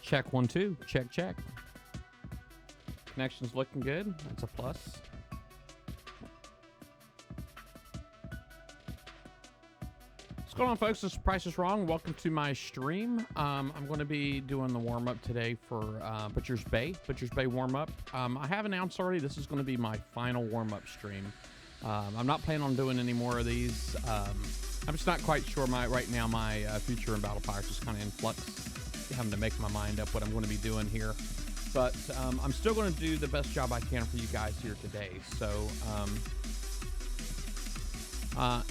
Check 1 2. Check check. Connection's looking good. That's a plus. What's going on, folks? This is Price is Wrong. Welcome to my stream. I'm going to be doing the warm-up today for Butcher's Bay warm-up. I have announced already this is going to be my final warm-up stream. I'm not planning on doing any more of these. I'm just not quite sure right now my future in Battle Pirates is kind of in flux. Having to make my mind up what I'm going to be doing here. But I'm still going to do the best job I can for you guys here today. So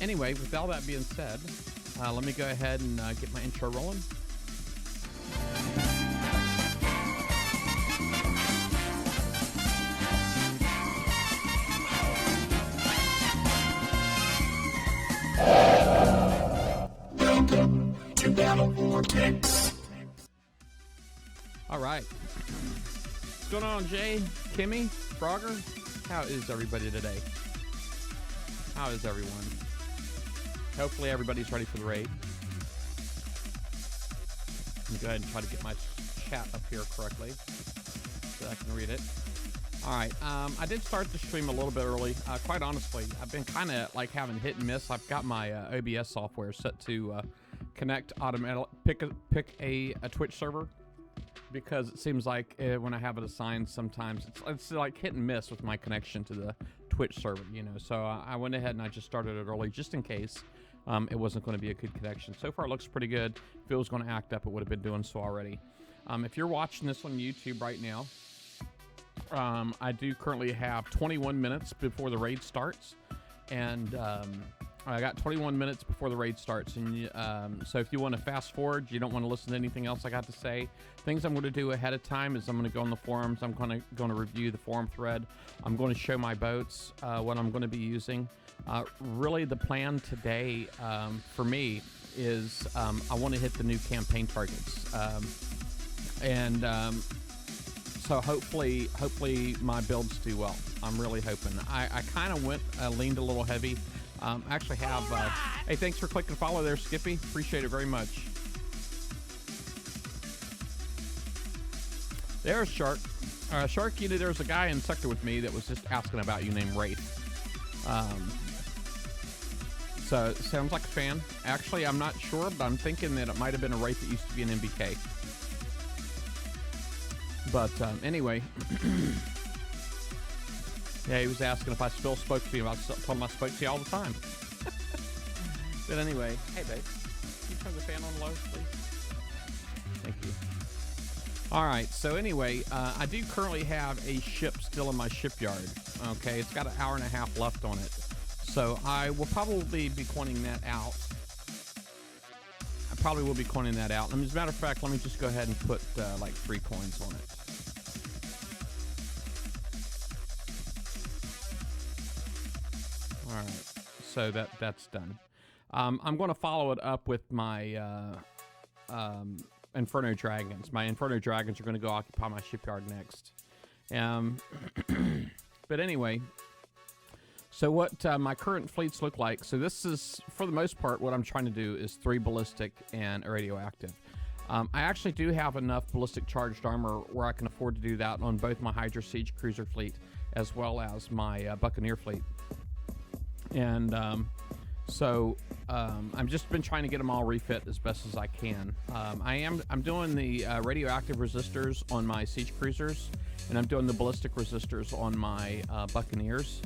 anyway, with all that being said, let me go ahead and get my intro rolling. Welcome to Battle Vortex. All right. What's going on, Jay, Kimmy, Frogger? How is everybody today? How is everyone? Hopefully everybody's ready for the raid. Let me go ahead and try to get my chat up here correctly so I can read it. All right. I did start the stream a little bit early. Quite honestly, I've been kind of like having hit and miss. I've got my OBS software set to connect automatically, pick a Twitch server, because it seems like when I have it assigned, sometimes it's like hit and miss with my connection to the Twitch server, you know. So I went ahead and I just started it early just in case it wasn't going to be a good connection. So far it looks pretty good. If it was going to act up, it would have been doing so already. If you're watching this on YouTube right now, I do currently have 21 minutes before the raid starts, and I got 21 minutes before the raid starts, and so if you want to fast forward, you don't want to listen to anything else I got to say, things I'm going to do ahead of time is I'm going to go on the forums. I'm going to review the forum thread. I'm going to show my boats, what I'm going to be using. Really, the plan today for me is I want to hit the new campaign targets, so hopefully my builds do well. I'm really hoping. I kind of leaned a little heavy. I actually have, hey, thanks for clicking follow there, Skippy. Appreciate it very much. There's Shark. Shark, you know, there's a guy in Sector with me that was just asking about you named Wraith. So it sounds like a fan. Actually, I'm not sure, but I'm thinking that it might have been a Wraith that used to be an MBK. But anyway, yeah, he was asking if I still spoke to you. I told him I spoke to you all the time. But anyway, hey, babe, can you turn the fan on low, please? Thank you. All right, so anyway, I do currently have a ship still in my shipyard. Okay, it's got an hour and a half left on it. So I will probably be coining that out. I probably will be coining that out. And as a matter of fact, let me just go ahead and put like 3 coins on it. All right, so that's done. I'm going to follow it up with my Inferno Dragons. My Inferno Dragons are going to go occupy my shipyard next. But anyway, so what my current fleets look like. So this is, for the most part, what I'm trying to do is 3 ballistic and radioactive. I actually do have enough ballistic charged armor where I can afford to do that on both my Hydra Siege Cruiser fleet as well as my Buccaneer fleet. And so I've just been trying to get them all refit as best as I can. I'm doing the radioactive resistors on my Siege Cruisers, and I'm doing the ballistic resistors on my Buccaneers.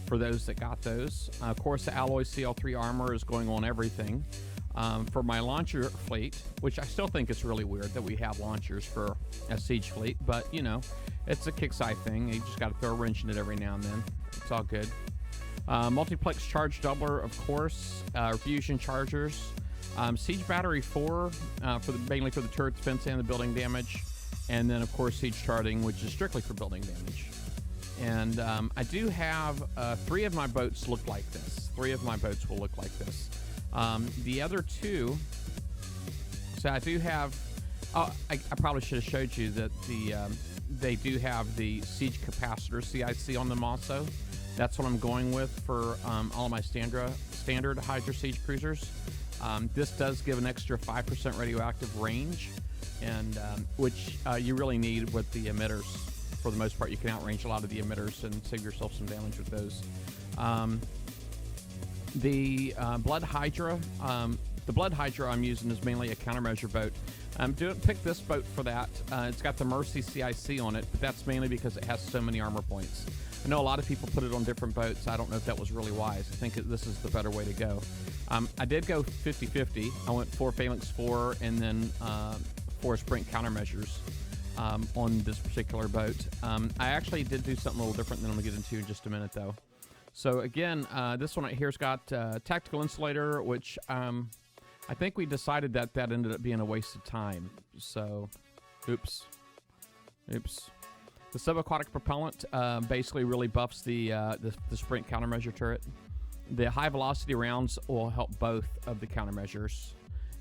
For those that got those, of course, the alloy CL3 armor is going on everything. For my launcher fleet, which I still think is really weird that we have launchers for a siege fleet, but you know, it's a Kixeye thing. You just got to throw a wrench in it every now and then. It's all good. Multiplex charge doubler, of course, fusion chargers, siege battery 4 mainly for the turret defense and the building damage, and then of course siege charting, which is strictly for building damage. And I do have 3 of my boats look like this. 3 of my boats will look like this. The other 2, so I do have. Oh, I probably should have showed you that they do have the siege capacitor CIC on them also. That's what I'm going with for all of my standard Hydra Siege Cruisers. This does give an extra 5% radioactive range. and which you really need with the emitters. For the most part, you can outrange a lot of the emitters and save yourself some damage with those. The Blood Hydra, the Blood Hydra I'm using is mainly a countermeasure boat. Pick this boat for that. It's got the Mercy CIC on it, but that's mainly because it has so many armor points. I know a lot of people put it on different boats. I don't know if that was really wise. I think this is the better way to go. I did go 50-50. I went 4 Phalanx 4 and then 4 Sprint countermeasures on this particular boat. I actually did do something a little different that I'm going to get into in just a minute, though. So again, this one right here's got Tactical Insulator, which I think we decided that ended up being a waste of time. So, oops. The Subaquatic Propellant basically really buffs the Sprint countermeasure turret. The high velocity rounds will help both of the countermeasures.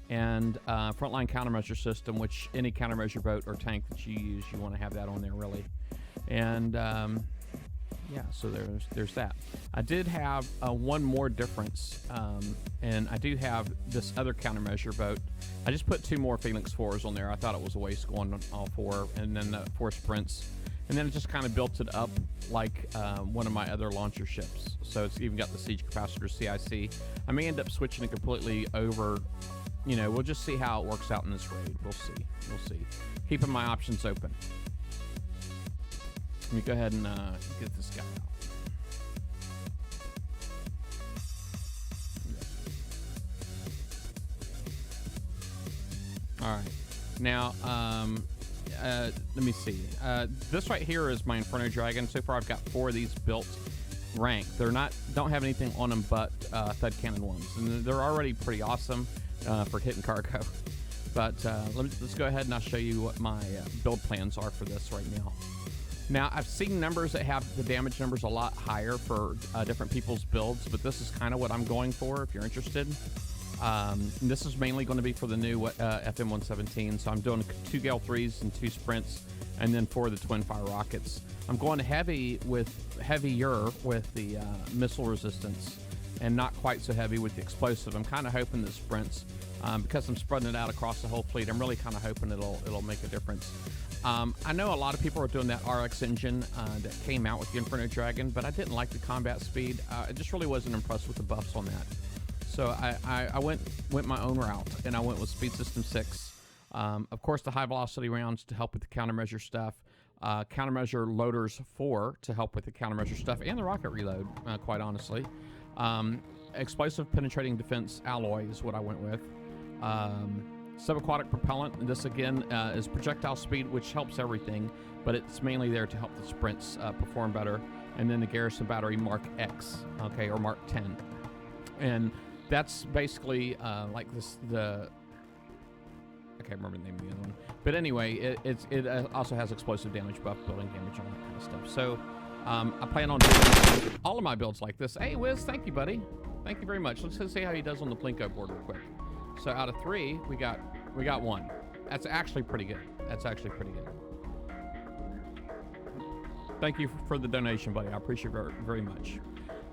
And frontline countermeasure system, which any countermeasure boat or tank that you use, you want to have that on there, really. And yeah, so there's that. I did have one more difference, and I do have this other countermeasure boat. I just put 2 more Phalanx 4s on there. I thought it was a waste going on all 4, and then 4 sprints. And then it just kind of built it up like one of my other launcher ships. So it's even got the Siege Capacitor CIC. I may end up switching it completely over. You know, we'll just see how it works out in this raid. We'll see. Keeping my options open. Let me go ahead and get this guy out. All right. Now, let me see. This right here is my Inferno Dragon. So far, I've got 4 of these built ranked. Don't have anything on them but Thud Cannon ones, and they're already pretty awesome for hitting cargo. But let's go ahead and I'll show you what my build plans are for this right now. Now, I've seen numbers that have the damage numbers a lot higher for different people's builds, but this is kind of what I'm going for if you're interested. This is mainly going to be for the new FM117, so I'm doing 2 Gale 3s and 2 sprints, and then 4 of the twin fire rockets. I'm going heavier with the missile resistance, and not quite so heavy with the explosive. I'm kind of hoping the sprints, because I'm spreading it out across the whole fleet, I'm really kind of hoping it'll make a difference. I know a lot of people are doing that RX engine that came out with the Inferno Dragon, but I didn't like the combat speed. I just really wasn't impressed with the buffs on that. So I went my own route, and I went with Speed System 6. Of course, the high velocity rounds to help with the countermeasure stuff. Countermeasure loaders 4 to help with the countermeasure stuff, and the rocket reload, quite honestly. Explosive penetrating defense alloy is what I went with. Subaquatic propellant, and this again is projectile speed, which helps everything, but it's mainly there to help the sprints perform better. And then the Garrison Battery Mark X, okay, or Mark 10. And that's basically like this, I can't remember the name of the other one. But anyway, it also has explosive damage buff, building damage, all that kind of stuff. So I plan on doing all of my builds like this. Hey, Wiz, thank you, buddy. Thank you very much. Let's see how he does on the Plinko board real quick. So out of 3, we got 1. That's actually pretty good. Thank you for the donation, buddy. I appreciate it very much.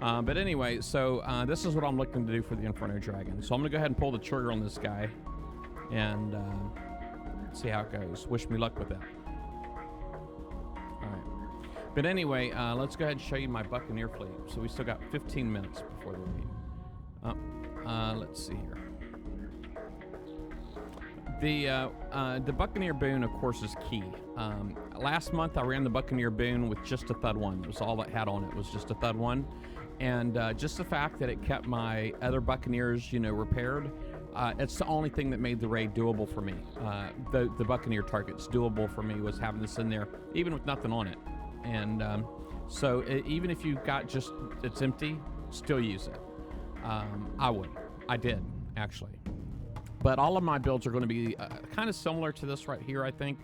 But anyway, so this is what I'm looking to do for the Inferno Dragon. So I'm going to go ahead and pull the trigger on this guy and see how it goes. Wish me luck with that. All right. But anyway, let's go ahead and show you my Buccaneer fleet. So we still got 15 minutes before the raid. Let's see here. The Buccaneer boon, of course, is key. Last month, I ran the Buccaneer boon with just a Thud 1. It was all it had on it was just a Thud 1. And just the fact that it kept my other Buccaneers, repaired, it's the only thing that made the raid doable for me. The Buccaneer targets doable for me was having this in there, even with nothing on it. And even if you've got it's empty, still use it. I did, actually. But all of my builds are going to be kind of similar to this right here, I think.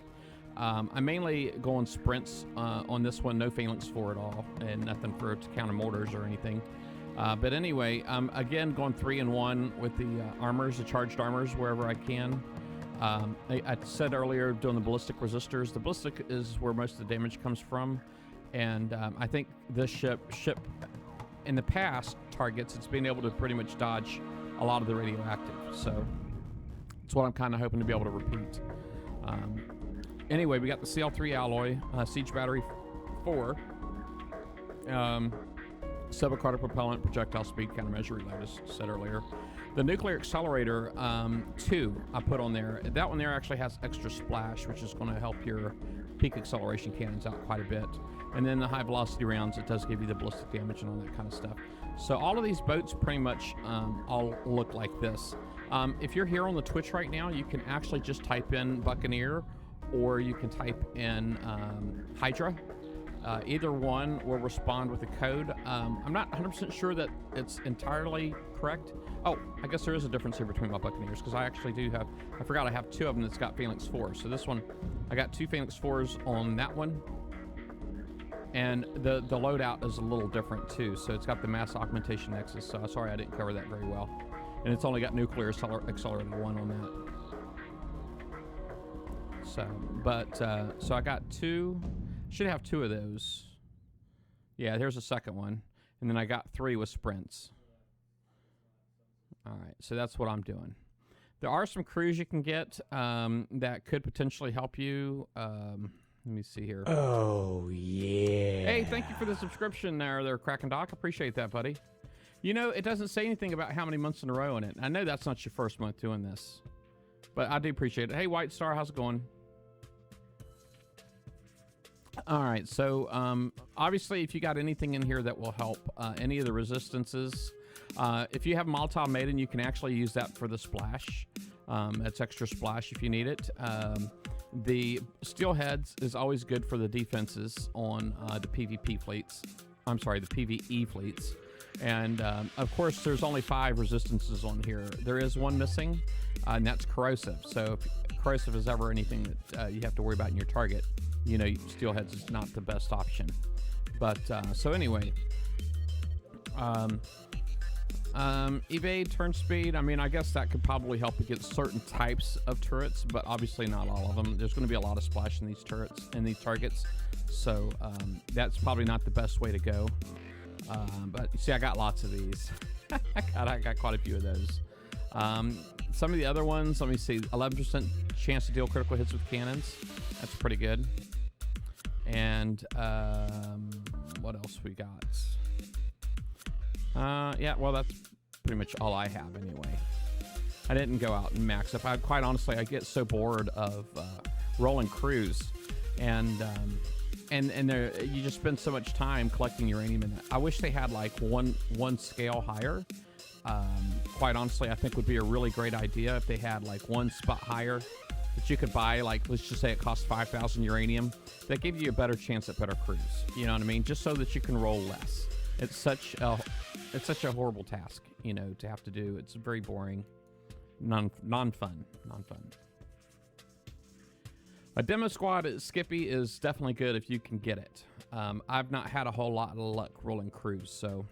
I'm mainly going sprints on this one, no Phalanx 4 at all, and nothing to counter mortars or anything. But anyway, I'm again going 3 and 1 with the armors, the charged armors, wherever I can. I said earlier, doing the ballistic resistors. The ballistic is where most of the damage comes from, and I think this ship in the past targets, it's been able to pretty much dodge a lot of the radioactive. So it's what I'm kind of hoping to be able to repeat. Anyway, we got the CL3 alloy, Siege Battery 4, subaquatic propellant, projectile speed countermeasure reload, as said earlier. The nuclear accelerator 2 I put on there. That one there actually has extra splash, which is going to help your peak acceleration cannons out quite a bit. And then the high velocity rounds, it does give you the ballistic damage and all that kind of stuff. So all of these boats pretty much all look like this. If you're here on the Twitch right now, you can actually just type in Buccaneer, or you can type in Hydra. Either one will respond with a code. I'm not 100% sure that it's entirely correct. Oh, I guess there is a difference here between my Buccaneers, because I actually do have, I forgot I have 2 of them that's got Phoenix 4. So this one, I got 2 Phoenix 4s on that one. And the loadout is a little different too. So it's got the mass augmentation nexus. So sorry I didn't cover that very well. And it's only got nuclear accelerator 1 on that. So, but, so I got 2, should have 2 of those. Yeah, there's a second one. And then I got 3 with sprints. All right, so that's what I'm doing. There are some crews you can get that could potentially help you. Let me see here. Oh, yeah. Hey, thank you for the subscription there, Kraken Doc. Appreciate that, buddy. You know, it doesn't say anything about how many months in a row in it. I know that's not your first month doing this, but I do appreciate it. Hey, White Star, how's it going? All right, so obviously, if you got anything in here that will help any of the resistances, if you have Molotov Maiden, you can actually use that for the splash. That's extra splash if you need it. The Steelheads is always good for the defenses on the PvP fleets. I'm sorry, the PvE fleets. And of course, there's only 5 resistances on here. There is one missing, and that's corrosive. So if corrosive is ever anything that you have to worry about in your target, you know, Steelheads is not the best option. But so anyway, evade, turn speed. I mean, I guess that could probably help against certain types of turrets, but obviously not all of them. There's going to be a lot of splash in these turrets and these targets, so that's probably not the best way to go. But you see, I got lots of these. I got quite a few of those. Some of the other ones, let me see. 11% chance to deal critical hits with cannons. That's pretty good. And what else we got? Yeah, well, that's pretty much all I have anyway. I didn't go out and max up. Quite honestly, I get so bored of rolling crews, and there, you just spend so much time collecting uranium in it. I wish they had like one scale higher. Quite honestly, I think would be a really great idea if they had like one spot higher that you could buy. Like, let's just say it costs 5,000 uranium. That gives you a better chance at better crews. You know what I mean? Just so that you can roll less. It's such a horrible task, you know, to have to do. It's very boring, non-fun. A demo squad at Skippy is definitely good if you can get it. I've not had a whole lot of luck rolling crews, so.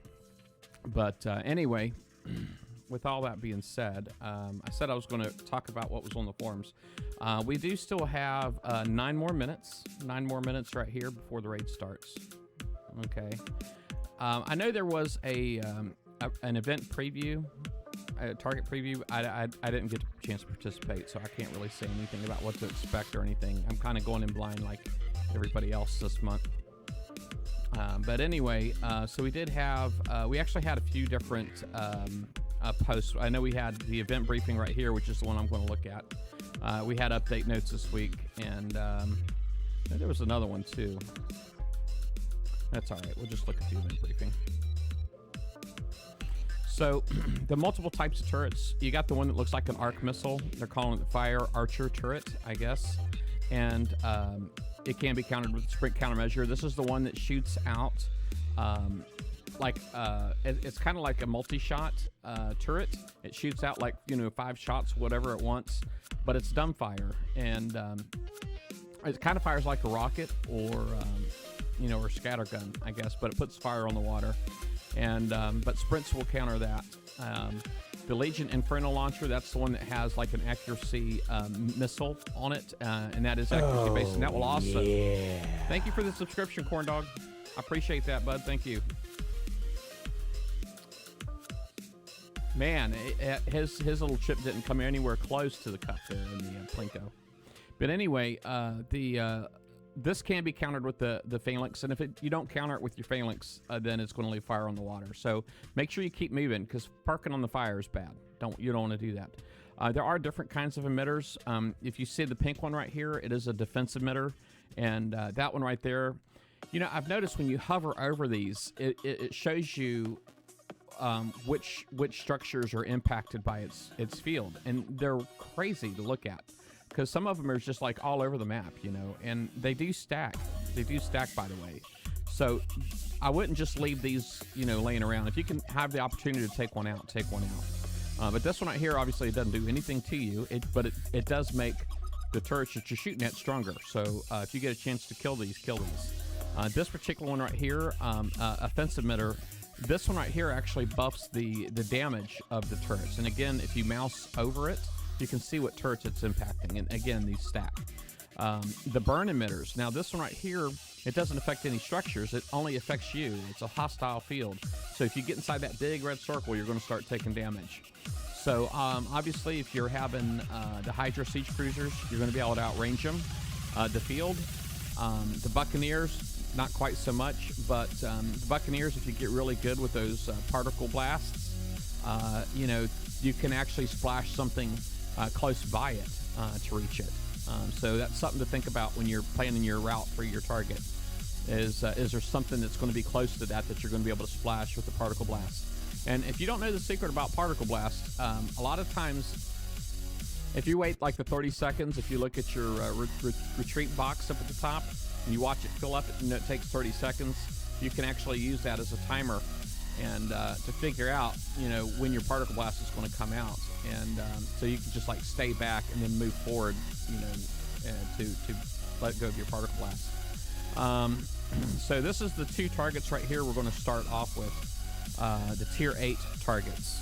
But anyway, with all that being said, I said I was going to talk about what was on the forums. We do still have 9 more minutes. 9 more minutes right here before the raid starts. Okay. I know there was an event preview, a target preview. I didn't get a chance to participate, so I can't really say anything about what to expect or anything. I'm kind of going in blind like everybody else this month. But anyway, so we did have, we actually had a few different posts. I know we had the event briefing right here, which is the one I'm going to look at. We had update notes this week, and there was another one too. That's all right. We'll just look at the event briefing. So the multiple types of turrets, you got the one that looks like an arc missile. They're calling it the Fire Archer turret, I guess. And it can be countered with sprint countermeasure. This is the one that shoots out it's kind of like a multi-shot turret. It shoots out like, 5 shots, whatever it wants, but it's dumbfire. And it kind of fires like a rocket or scattergun, I guess, but it puts fire on the water. And but sprints will counter that. The Legion Inferno Launcher, that's the one that has like an accuracy missile on it, and that is accuracy based, and that will also. Yeah. Thank you for the subscription, Corn Dog. I appreciate that, bud. Thank you. Man, his little chip didn't come anywhere close to the cup there in the Plinko. But anyway, this can be countered with the phalanx, and if you don't counter it with your phalanx, then it's going to leave fire on the water. So make sure you keep moving, because parking on the fire is bad. You don't want to do that. There are different kinds of emitters. If you see the pink one right here, it is a defense emitter, and that one right there, you know, I've noticed when you hover over these, it shows you which structures are impacted by its field, and they're crazy to look at, because some of them are just like all over the map, you know, and they do stack. They do stack, by the way. So I wouldn't just leave these, you know, laying around. If you can have the opportunity to take one out, take one out. But this one right here, obviously, it doesn't do anything to you, but it does make the turrets that you're shooting at stronger. So if you get a chance to kill these, kill these. This particular one right here, offensive emitter, this one right here actually buffs the damage of the turrets. And again, if you mouse over it, you can see what turrets it's impacting. And again, these stack. The burn emitters. Now, this one right here, it doesn't affect any structures. It only affects you. It's a hostile field. So if you get inside that big red circle, you're going to start taking damage. So obviously, if you're having the Hydra siege cruisers, you're going to be able to outrange them. The field, the Buccaneers, not quite so much, but the Buccaneers, if you get really good with those particle blasts, you know, you can actually splash something close by it to reach it. So that's something to think about when you're planning your route for your target. Is there something that's going to be close to that you're going to be able to splash with the particle blast? And if you don't know the secret about particle blast, a lot of times, if you wait like the 30 seconds, if you look at your retreat box up at the top, and you watch it fill up, and it takes 30 seconds, you can actually use that as a timer and to figure out, you know, when your particle blast is going to come out. And so you can just like stay back and then move forward, you know, to let go of your particle blast. So this is the two targets right here we're going to start off with. The tier 8 targets.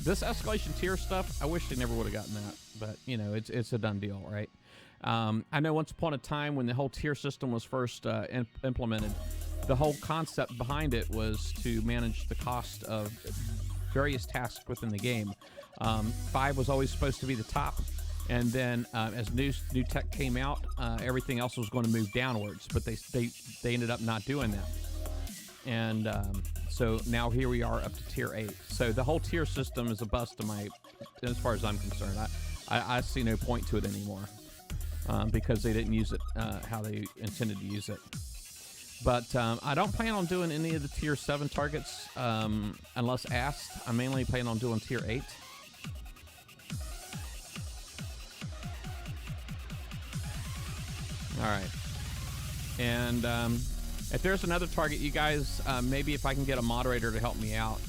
This escalation tier stuff, I wish they never would have gotten that, but you know, it's a done deal, right? I know once upon a time when the whole tier system was first implemented, the whole concept behind it was to manage the cost of various tasks within the game. 5 was always supposed to be the top, and then as new tech came out, everything else was going to move downwards, but they ended up not doing that. And so now here we are up to tier 8. So the whole tier system is a bust as far as I'm concerned. I see no point to it anymore because they didn't use it how they intended to use it. But I don't plan on doing any of the tier 7 targets unless asked. I mainly plan on doing tier 8. All right. And if there's another target, you guys, maybe if I can get a moderator to help me out.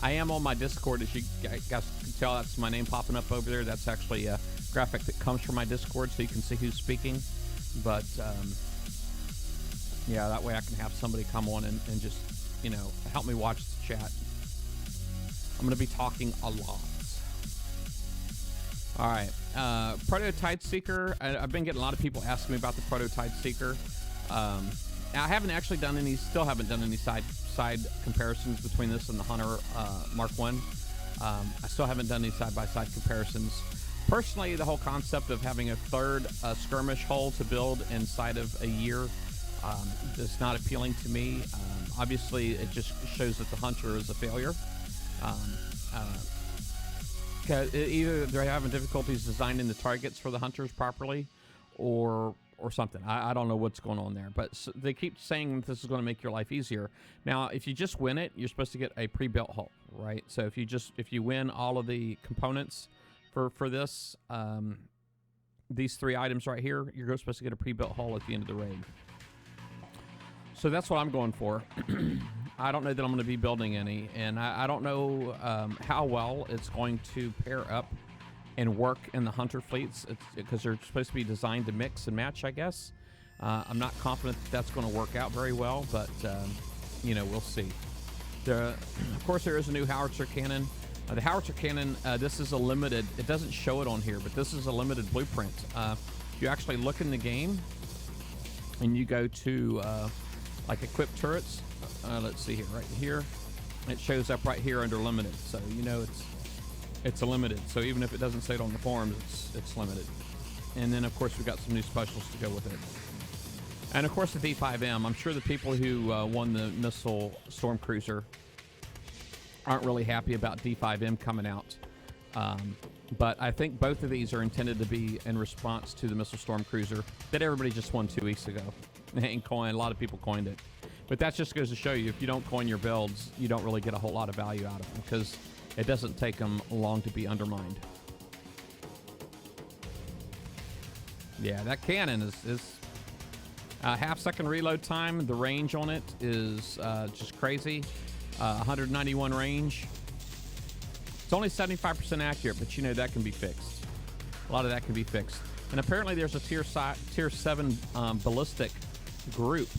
I am on my Discord, as you guys can tell. That's my name popping up over there. That's actually a graphic that comes from my Discord, so you can see who's speaking. But yeah, that way I can have somebody come on and just, you know, help me watch the chat. I'm going to be talking a lot. All right. Prototype Seeker. I've been getting a lot of people asking me about the Prototype Seeker. I haven't actually done any, still haven't done any side comparisons between this and the Hunter Mark 1. I still haven't done any side-by-side comparisons. Personally, the whole concept of having a third skirmish hull to build inside of a year is not appealing to me. Obviously, it just shows that the Hunter is a failure. Either they're having difficulties designing the targets for the Hunters properly, or something. I don't know what's going on there, but they keep saying this is going to make your life easier. Now, if you just win it, you're supposed to get a pre-built hull, right? So if you win all of the components for this, these 3 items right here, you're supposed to get a pre-built hull at the end of the raid. So that's what I'm going for. I don't know that I'm going to be building any, and I don't know how well it's going to pair up and work in the Hunter fleets, because they're supposed to be designed to mix and match, I guess. I'm not confident that's going to work out very well, but you know, we'll see. Of course, there is a new howitzer cannon. The howitzer cannon, this is a limited, it doesn't show it on here, but this is a limited blueprint. If you actually look in the game and you go to like equip turrets, let's see here, right here, it shows up right here under limited. So you know it's a limited. So even if it doesn't say it on the forums, it's limited. And then, of course, we've got some new specials to go with it. And, of course, the D5M. I'm sure the people who won the Missile Storm Cruiser aren't really happy about D5M coming out. But I think both of these are intended to be in response to the Missile Storm Cruiser that everybody just won 2 weeks ago. And a lot of people coined it. But that just goes to show you, if you don't coin your builds, you don't really get a whole lot of value out of them, because it doesn't take them long to be undermined. Yeah, that cannon is half-second reload time. The range on it is just crazy. 191 range. It's only 75% accurate, but you know that can be fixed. A lot of that can be fixed. And apparently there's a tier 7 ballistic group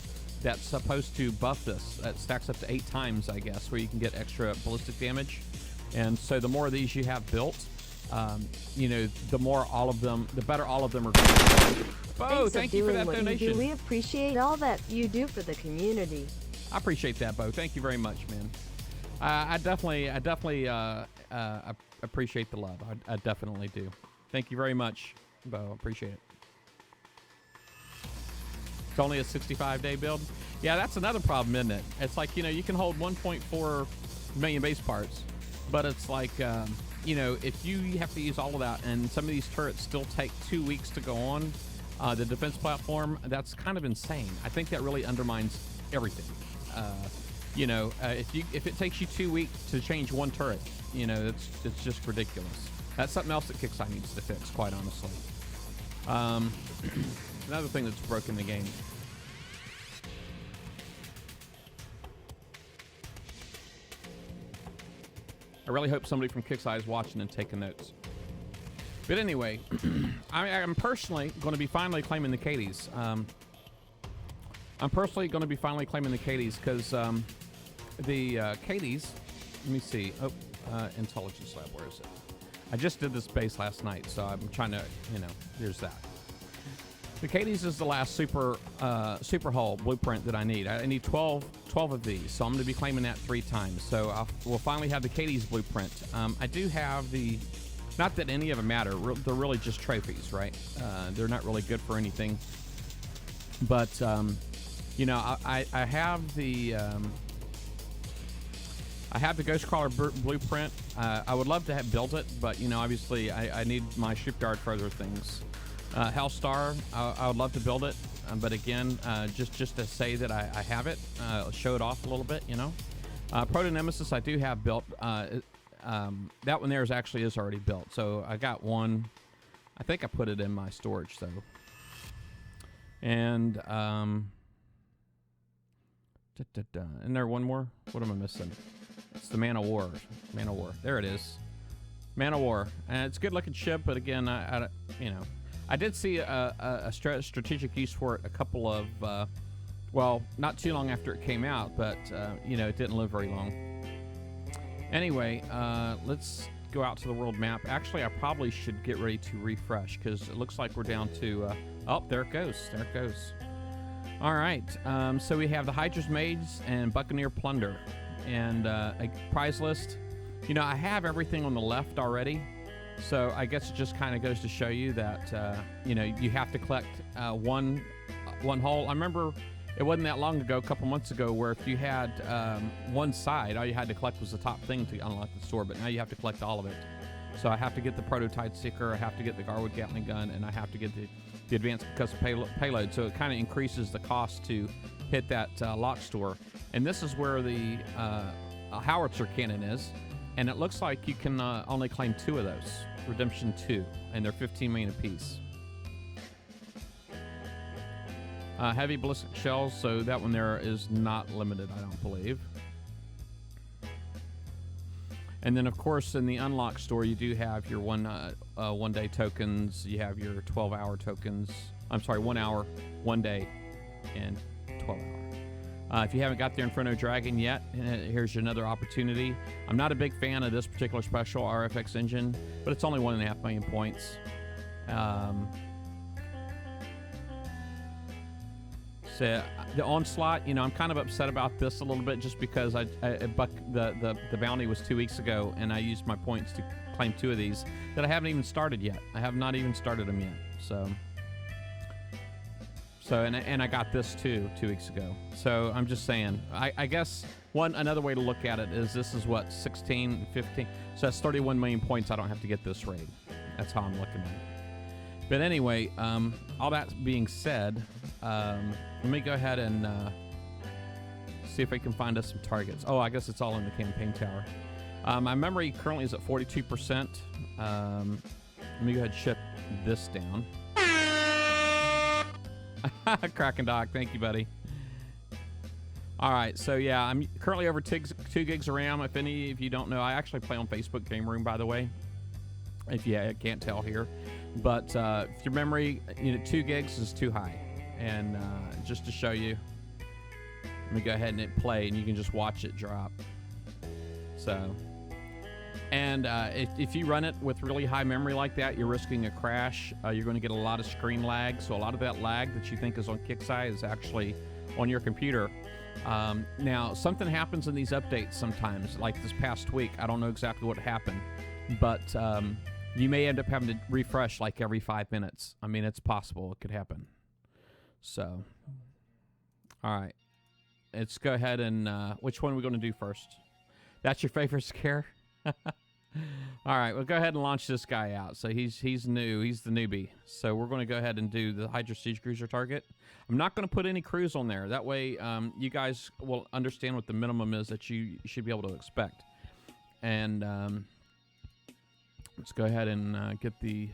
that's supposed to buff this. That stacks up to 8 times, I guess, where you can get extra ballistic damage. And so the more of these you have built, you know, the more all of them, the better all of them are going to be. Bo, thank you for that donation. We appreciate all that you do for the community. I appreciate that, Bo. Thank you very much, man. I definitely appreciate the love. I definitely do. Thank you very much, Bo. Appreciate it. It's only a 65-day build. Yeah, that's another problem, isn't it? It's like, you know, you can hold 1.4 million base parts, but it's like, you know, if you have to use all of that, and some of these turrets still take 2 weeks to go on the defense platform, that's kind of insane. I think that really undermines everything. You know, if it takes you 2 weeks to change one turret, you know, it's just ridiculous. That's something else that KixEye needs to fix, quite honestly. Another thing that's broken the game. I really hope somebody from KixEye is watching and taking notes. But anyway, I'm personally going to be finally claiming the Cadies. I'm personally going to be finally claiming the Cadies because the Cadies, let me see. Oh, Intelligence Lab, where is it? I just did this base last night, so I'm trying to, you know, there's that. The Cadies is the last super hull blueprint that I need. I need 12 of these, so I'm going to be claiming that 3 times. So we'll finally have the Cadies blueprint. I do have the, not that any of them matter. They're really just trophies, right? They're not really good for anything. But you know, I have the Ghostcrawler blueprint. I would love to have built it, but you know, obviously, I need my shipyard for other things. Hellstar, I would love to build it, but again, just to say that I have it, show it off a little bit, you know. Proto Nemesis I do have built. That one there is already built, so I got one. I think I put it in my storage though. And isn't there one more? What am I missing? It's the Man of War. Man of War. There it is. Man of War, and it's a good-looking ship, but again, I you know. I did see a strategic use for it a couple of, well, not too long after it came out, but, you know, it didn't live very long. Anyway, let's go out to the world map. Actually, I probably should get ready to refresh because it looks like we're down to, oh, there it goes. There it goes. All right. So we have the Hydra's Maids and Buccaneer Plunder and a prize list. You know, I have everything on the left already. So I guess it just kind of goes to show you that, you know, you have to collect one hull. I remember it wasn't that long ago, a couple months ago, where if you had one side, all you had to collect was the top thing to unlock the store, but now you have to collect all of it. So I have to get the Prototype Seeker, I have to get the Garwood Gatling Gun, and I have to get the Advanced Custom Payload. So it kind of increases the cost to hit that lock store. And this is where the Howitzer Cannon is. And it looks like you can only claim 2 of those. Redemption 2, and they're 15 million apiece. Heavy ballistic shells, so that one there is not limited, I don't believe. And then, of course, in the unlock store, you do have your one-day tokens. You have your 12-hour tokens. I'm sorry, 1 hour, 1 day, and 12 hour. If you haven't got the Inferno Dragon yet, here's another opportunity. I'm not a big fan of this particular special RFX engine, but it's only 1.5 million points. So the onslaught, you know, I'm kind of upset about this a little bit just because the bounty was 2 weeks ago, and I used my points to claim 2 of these that I haven't even started yet. I have not even started them yet. So and I got this too 2 weeks ago. So I'm just saying, I guess another way to look at it is this is what, 16, 15. So that's 31 million points I don't have to get this raid. That's how I'm looking at it. But anyway, all that being said, let me go ahead and see if I can find us some targets. Oh, I guess it's all in the campaign tower. My memory currently is at 42%. Let me go ahead and shut this down. Kraken Doc, thank you, buddy. All right, so yeah, I'm currently over 2 gigs of RAM. If any of you don't know, I actually play on Facebook Game Room, by the way. If you can't tell here, but if your memory, 2 gigs is too high, and just to show you, let me go ahead and hit play, and you can just watch it drop. So, and if you run it with really high memory like that, you're risking a crash. You're going to get a lot of screen lag. So a lot of that lag that you think is on KIXEYE is actually on your computer. Now, something happens in these updates sometimes, like this past week. I don't know exactly what happened, but you may end up having to refresh like every 5 minutes. I mean, it's possible. It could happen. So, all right. Let's go ahead and... which one are we going to do first? That's your favorite scare? All right, we'll go ahead and launch this guy out. So he's new. He's the newbie. So we're going to go ahead and do the Hydra Siege Cruiser target. I'm not going to put any crews on there. That way you guys will understand what the minimum is that you should be able to expect. And let's go ahead and get the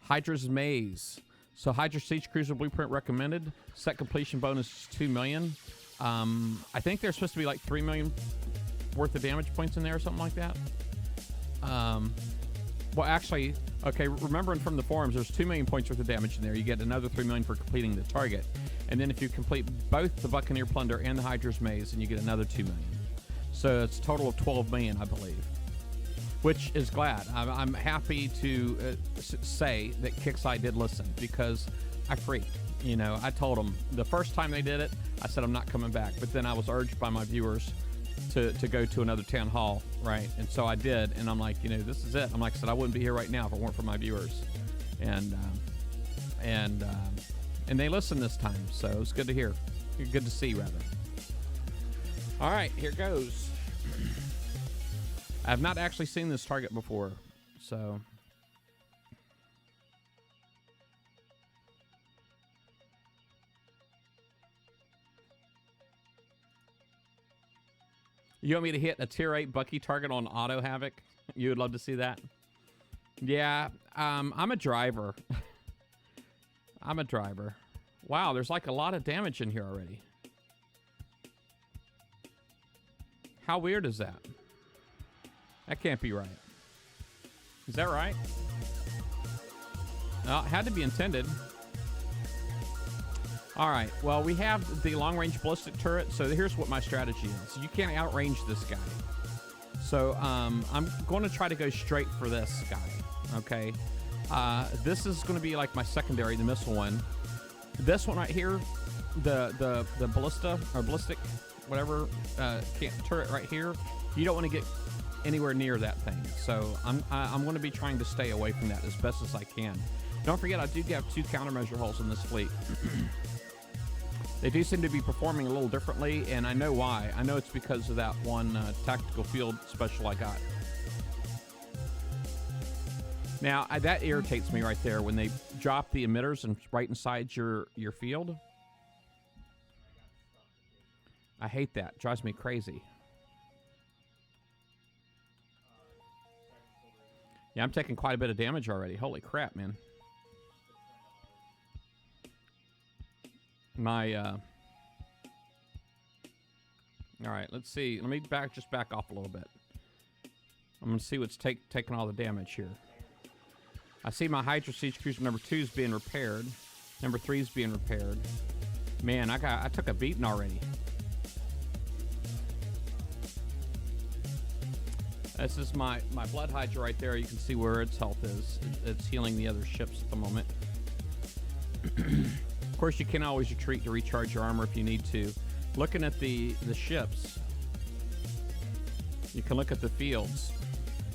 Hydra's Maze. So Hydra Siege Cruiser Blueprint recommended. Set completion bonus is 2 million. I think there's supposed to be like 3 million worth of damage points in there or something like that. Well, actually, okay, remembering from the forums, there's 2 million points worth of damage in there. You get another 3 million for completing the target. And then if you complete both the Buccaneer Plunder and the Hydra's Maze, then you get another 2 million. So it's a total of 12 million, I believe. Which is glad. I'm happy to say that KIXEYE did listen, because I freaked. I told them the first time they did it, I said I'm not coming back. But then I was urged by my viewers to go to another town hall, right? And so I did, and I'm like, this is it. I'm like I said, I wouldn't be here right now if it weren't for my viewers, and they listened this time, so it was good to hear, good to see rather. All right, here goes. I've not actually seen this target before, so. You want me to hit a tier 8 Bucky target on auto havoc? You would love to see that? Yeah, I'm a driver. I'm a driver. Wow, there's like a lot of damage in here already. How weird is that? That can't be right. Is that right? Well, it had to be intended. All right, well, we have the long-range ballistic turret, so here's what my strategy is. You can't outrange this guy. So I'm going to try to go straight for this guy, okay? This is going to be like my secondary, the missile one. This one right here, the ballista, or ballistic, whatever, turret right here, you don't want to get anywhere near that thing. So I'm going to be trying to stay away from that as best as I can. Don't forget, I do have 2 countermeasure hulls in this fleet. They do seem to be performing a little differently, and I know why. I know it's because of that one tactical field special I got. Now, that irritates me right there when they drop the emitters and right inside your field. I hate that. It drives me crazy. Yeah, I'm taking quite a bit of damage already. Holy crap, man. All right, let's see. Let me just back off a little bit. I'm going to see what's taking all the damage here. I see my Hydra Siege Cruiser number 2 is being repaired. Number 3 is being repaired. Man, I took a beating already. This is my Blood Hydra right there. You can see where its health is. It's healing the other ships at the moment. course, you can always retreat to recharge your armor if you need to. Looking at the ships, you can look at the fields.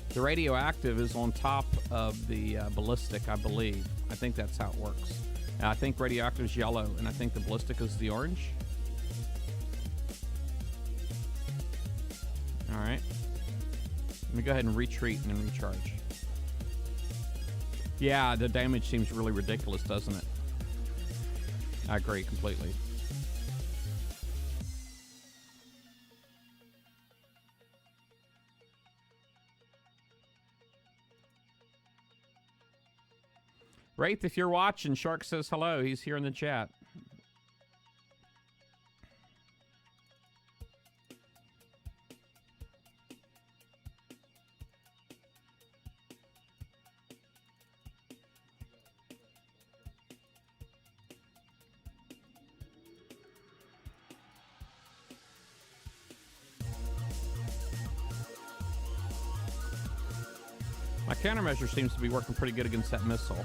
The radioactive is on top of the ballistic, I believe. I think that's how it works. I think radioactive is yellow, and I think the ballistic is the orange. All right. Let me go ahead and retreat and then recharge. Yeah, the damage seems really ridiculous, doesn't it? I agree completely. Wraith, if you're watching, Shark says hello. He's here in the chat. My countermeasure seems to be working pretty good against that missile.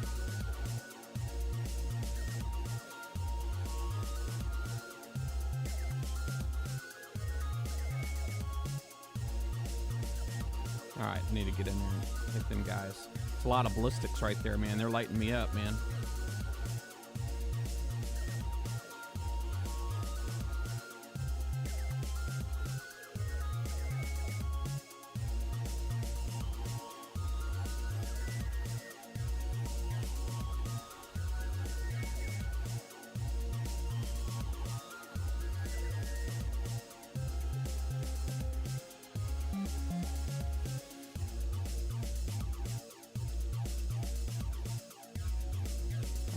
All right, I need to get in there and hit them guys. It's a lot of ballistics right there, man. They're lighting me up, man.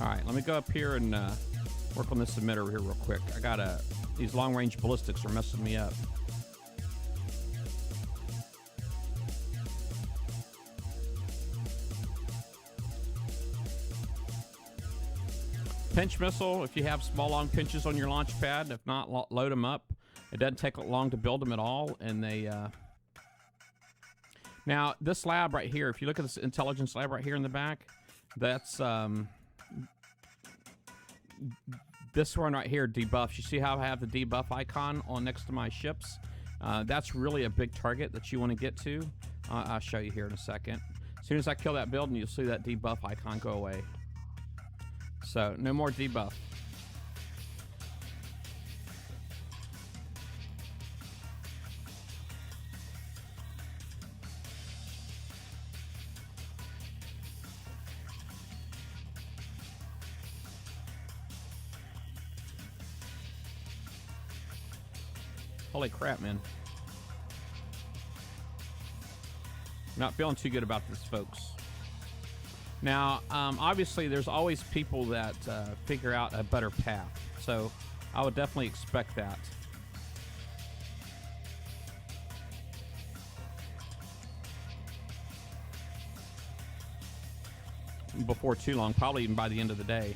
All right, let me go up here and work on this emitter here real quick. I got these long-range ballistics are messing me up. Pinch missile, if you have small long pinches on your launch pad, if not, load them up. It doesn't take long to build them at all, and they... Now, this lab right here, if you look at this intelligence lab right here in the back, that's... this one right here debuffs. You see how I have the debuff icon on next to my ships? That's really a big target that you want to get to. I'll show you here in a second. As soon as I kill that building, you'll see that debuff icon go away. So, no more debuff. Holy crap, man. Not feeling too good about this, folks. Now, obviously, there's always people that figure out a better path. So, I would definitely expect that. Before too long, probably even by the end of the day.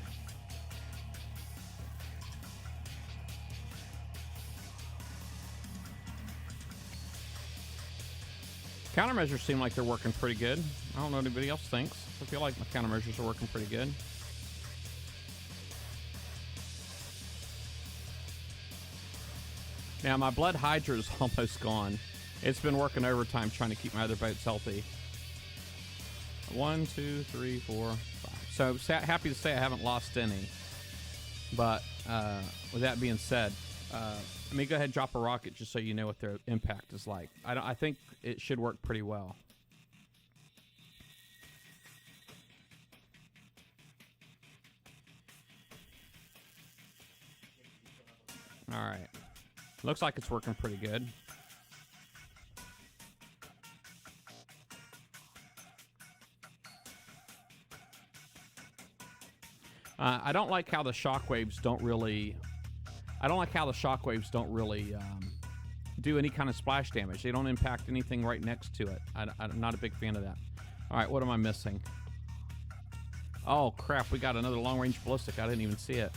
Countermeasures seem like they're working pretty good. I don't know what anybody else thinks. I feel like my countermeasures are working pretty good. Now, my Blood Hydra is almost gone. It's been working overtime trying to keep my other boats healthy. 1, 2, 3, 4, 5. So, happy to say I haven't lost any. But, with that being said, let me go ahead and drop a rocket just so you know what their impact is like. I think it should work pretty well. All right. Looks like it's working pretty good. I don't like how the shockwaves don't really... do any kind of splash damage. They don't impact anything right next to it. I'm not a big fan of that. All right, what am I missing? Oh, crap. We got another long-range ballistic. I didn't even see it.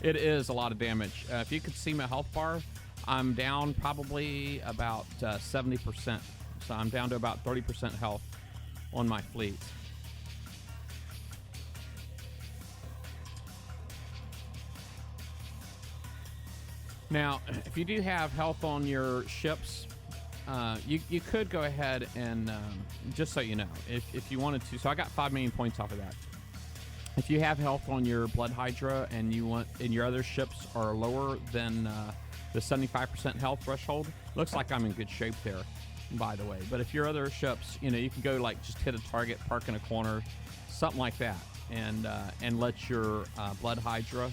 It is a lot of damage. If you could see my health bar, I'm down probably about 70%. So I'm down to about 30% health on my fleet. Now, if you do have health on your ships, you could go ahead and, just so you know, if you wanted to. So I got 5 million points off of that. If you have health on your Blood Hydra and your other ships are lower than the 75% health threshold, looks like I'm in good shape there, by the way. But if your other ships, you know, you can go like just hit a target, park in a corner, something like that, and let your Blood Hydra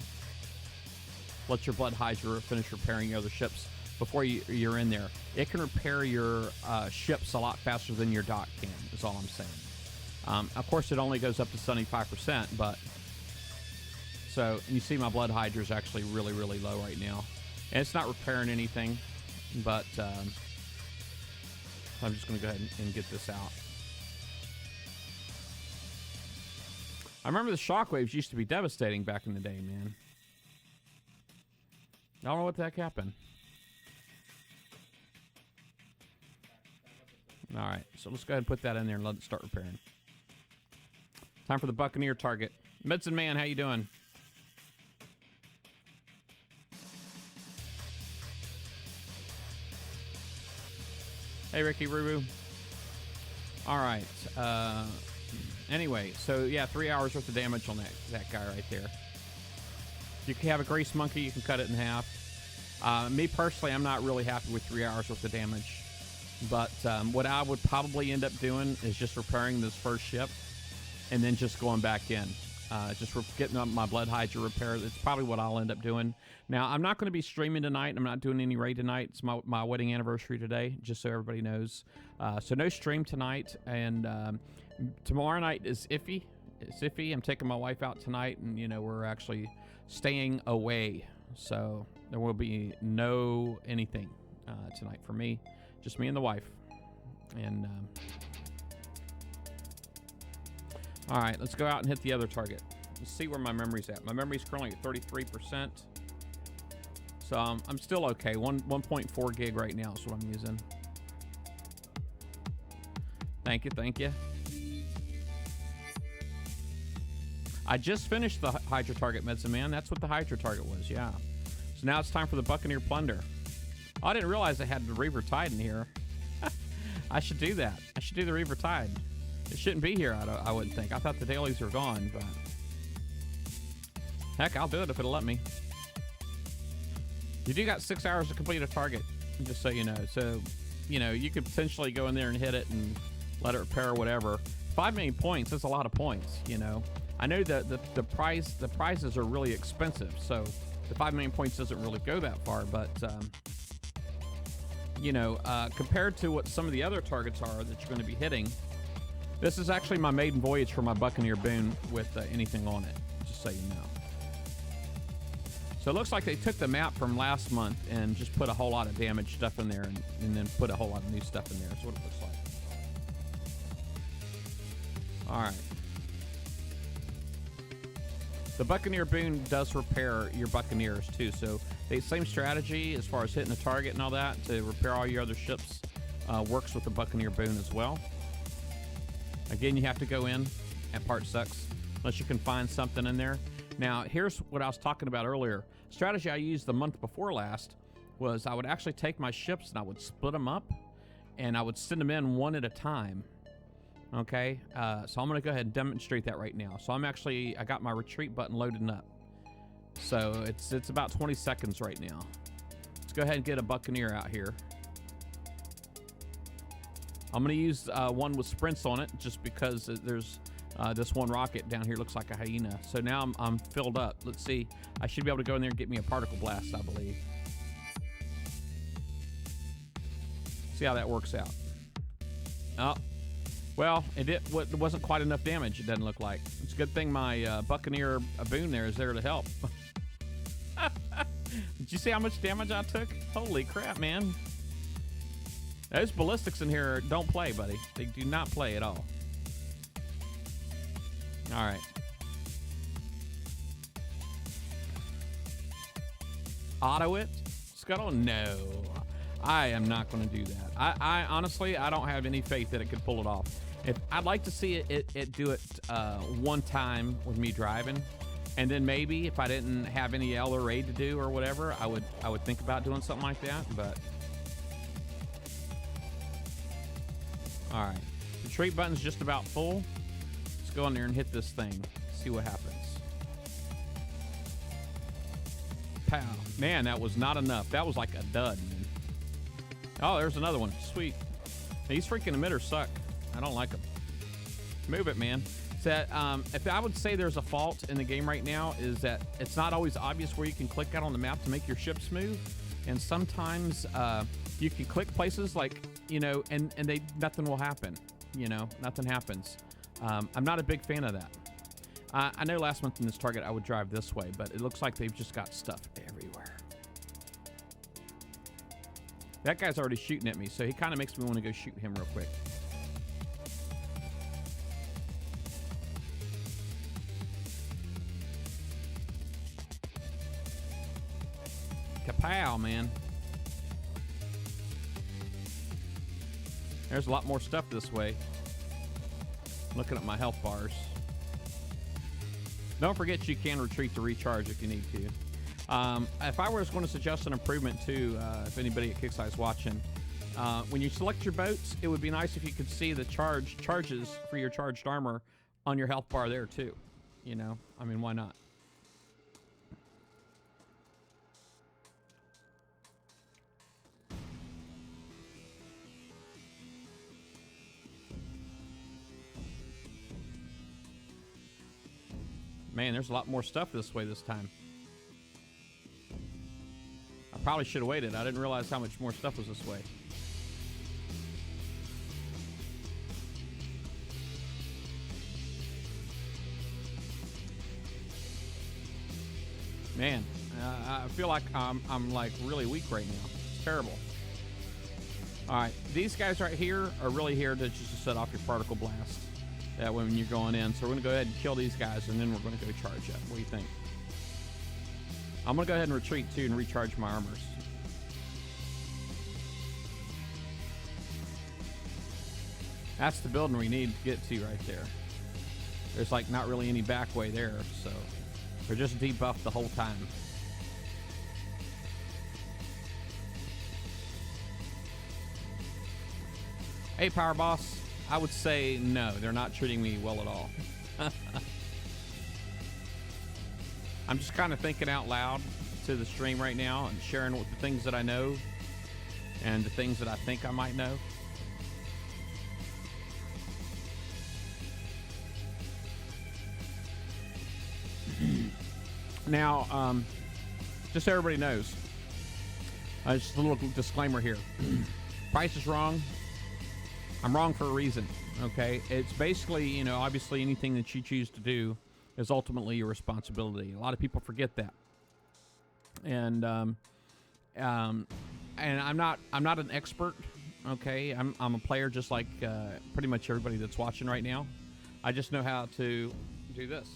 finish repairing your other ships before you're in there. It can repair your ships a lot faster than your dock can, is all I'm saying. Of course, it only goes up to 75%, but so you see my Blood Hydra is actually really, really low right now. And it's not repairing anything, but I'm just going to go ahead and get this out. I remember the shockwaves used to be devastating back in the day, man. I don't know what the heck happened. All right, so let's go ahead and put that in there and let it start repairing. Time for the Buccaneer target. Medicine Man, how you doing? Hey, Ricky Rubu. All right. Anyway, so yeah, 3 hours worth of damage on that guy right there. You can have a Grace Monkey. You can cut it in half. Me personally, I'm not really happy with 3 hours worth of damage. But what I would probably end up doing is just repairing this first ship and then just going back in. Just getting up my Blood Hydra repair. It's probably what I'll end up doing. Now, I'm not going to be streaming tonight. I'm not doing any raid tonight. It's my wedding anniversary today, just so everybody knows. So no stream tonight. And tomorrow night is iffy. It's iffy. I'm taking my wife out tonight, and, you know, we're actually staying away. So there will be no anything tonight for me. Just me and the wife. And all right, let's go out and hit the other target. Let's see where my memory's at. My memory's currently at 33%. So I'm still okay. 1.4 gig right now is what I'm using. Thank you. I just finished the Hydra target, Medicine Man. That's what the Hydra target was, yeah. So now it's time for the Buccaneer Plunder. Oh, I didn't realize I had the Reaver Tide in here. I should do that. I should do the Reaver Tide. It shouldn't be here, I wouldn't think. I thought the dailies were gone, but heck, I'll do it if it'll let me. You do got 6 hours to complete a target, just so you know. So, you know, you could potentially go in there and hit it and let it repair or whatever. 5 million points, that's a lot of points, you know. I know that the prizes are really expensive, so the 5 million points doesn't really go that far, but you know, compared to what some of the other targets are that you're going to be hitting, this is actually my maiden voyage for my Buccaneer Boon with anything on it, just so you know. So it looks like they took the map from last month and just put a whole lot of damage stuff in there, and then put a whole lot of new stuff in there. That's what it looks like. All right. The Buccaneer Boon does repair your Buccaneers too, so the same strategy as far as hitting a target and all that to repair all your other ships works with the Buccaneer Boon as well. Again, you have to go in. That part sucks unless you can find something in there. Now, here's what I was talking about earlier. Strategy I used the month before last was I would actually take my ships and I would split them up and I would send them in one at a time. Okay, so I'm going to go ahead and demonstrate that right now. So I got my retreat button loaded up. So it's about 20 seconds right now. Let's go ahead and get a Buccaneer out here. I'm going to use one with sprints on it just because there's this one rocket down here looks like a hyena. So now I'm filled up. Let's see. I should be able to go in there and get me a particle blast, I believe. See how that works out. Oh. Well, it wasn't quite enough damage, it doesn't look like. It's a good thing my Buccaneer Boon there is there to help. Did you see how much damage I took? Holy crap, man. Those ballistics in here don't play, buddy. They do not play at all. All right. Auto it? Scuttle? No. I am not going to do that. I honestly, I don't have any faith that it could pull it off. I'd like to see it do it one time with me driving, And then maybe if I didn't have any L or A to do or whatever, I would think about doing something like that. But all right, retreat button's just about full. Let's go in there and hit this thing. See what happens. Pow! Man, that was not enough. That was like a dud. Man. Oh, there's another one. Sweet. These freaking emitters suck. I don't like them. Move it, man. That if I would say there's a fault in the game right now is that it's not always obvious where you can click out on the map to make your ships move, and sometimes you can click places like, you know, and nothing will happen, you know, nothing happens. I'm not a big fan of that. I know last month in this target I would drive this way, but it looks like they've just got stuff everywhere. That guy's already shooting at me, so he kind of makes me want to go shoot him real quick. Kapow, man. There's a lot more stuff this way. Looking at my health bars. Don't forget you can retreat to recharge if you need to. If I was going to suggest an improvement too, if anybody at Kixeye is watching, when you select your boats, it would be nice if you could see the charges for your charged armor on your health bar there too. You know, I mean, why not? Man, there's a lot more stuff this way this time. I probably should have waited. I didn't realize how much more stuff was this way. Man, I feel like I'm like really weak right now. It's terrible. All right, these guys right here are really here to just set off your particle blast. That way when you're going in. So we're going to go ahead and kill these guys, and then we're going to go charge up. What do you think? I'm going to go ahead and retreat, too, and recharge my armors. That's the building we need to get to right there. There's, like, not really any back way there, so we're just debuffed the whole time. Hey, Power Boss. I would say no, they're not treating me well at all. I'm just kind of thinking out loud to the stream right now and sharing with the things that I know and the things that I think I might know. Now, just so everybody knows, just a little disclaimer here. Price is wrong. I'm wrong for a reason, okay? It's basically, you know, obviously anything that you choose to do is ultimately your responsibility. A lot of people forget that. And I'm not an expert, okay? I'm a player just like pretty much everybody that's watching right now. I just know how to do this.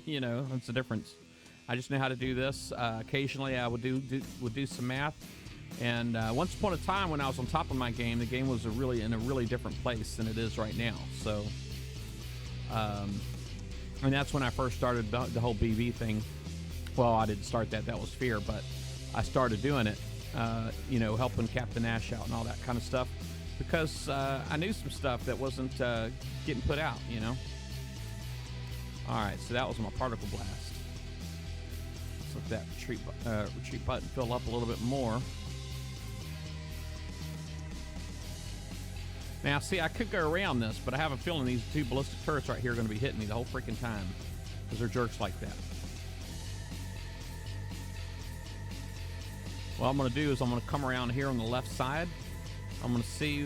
You know, that's the difference. I just know how to do this. Occasionally I would do some math. And once upon a time, when I was on top of my game, the game was in a really different place than it is right now. So, and that's when I first started the whole BV thing. Well, I didn't start that; that was Fear. But I started doing it, you know, helping Captain Ash out and all that kind of stuff, because I knew some stuff that wasn't getting put out. You know. All right, so that was my particle blast. Let's let that retreat button fill up a little bit more. Now, see, I could go around this, but I have a feeling these two ballistic turrets right here are going to be hitting me the whole freaking time because they're jerks like that. What I'm going to do is I'm going to come around here on the left side. I'm going to see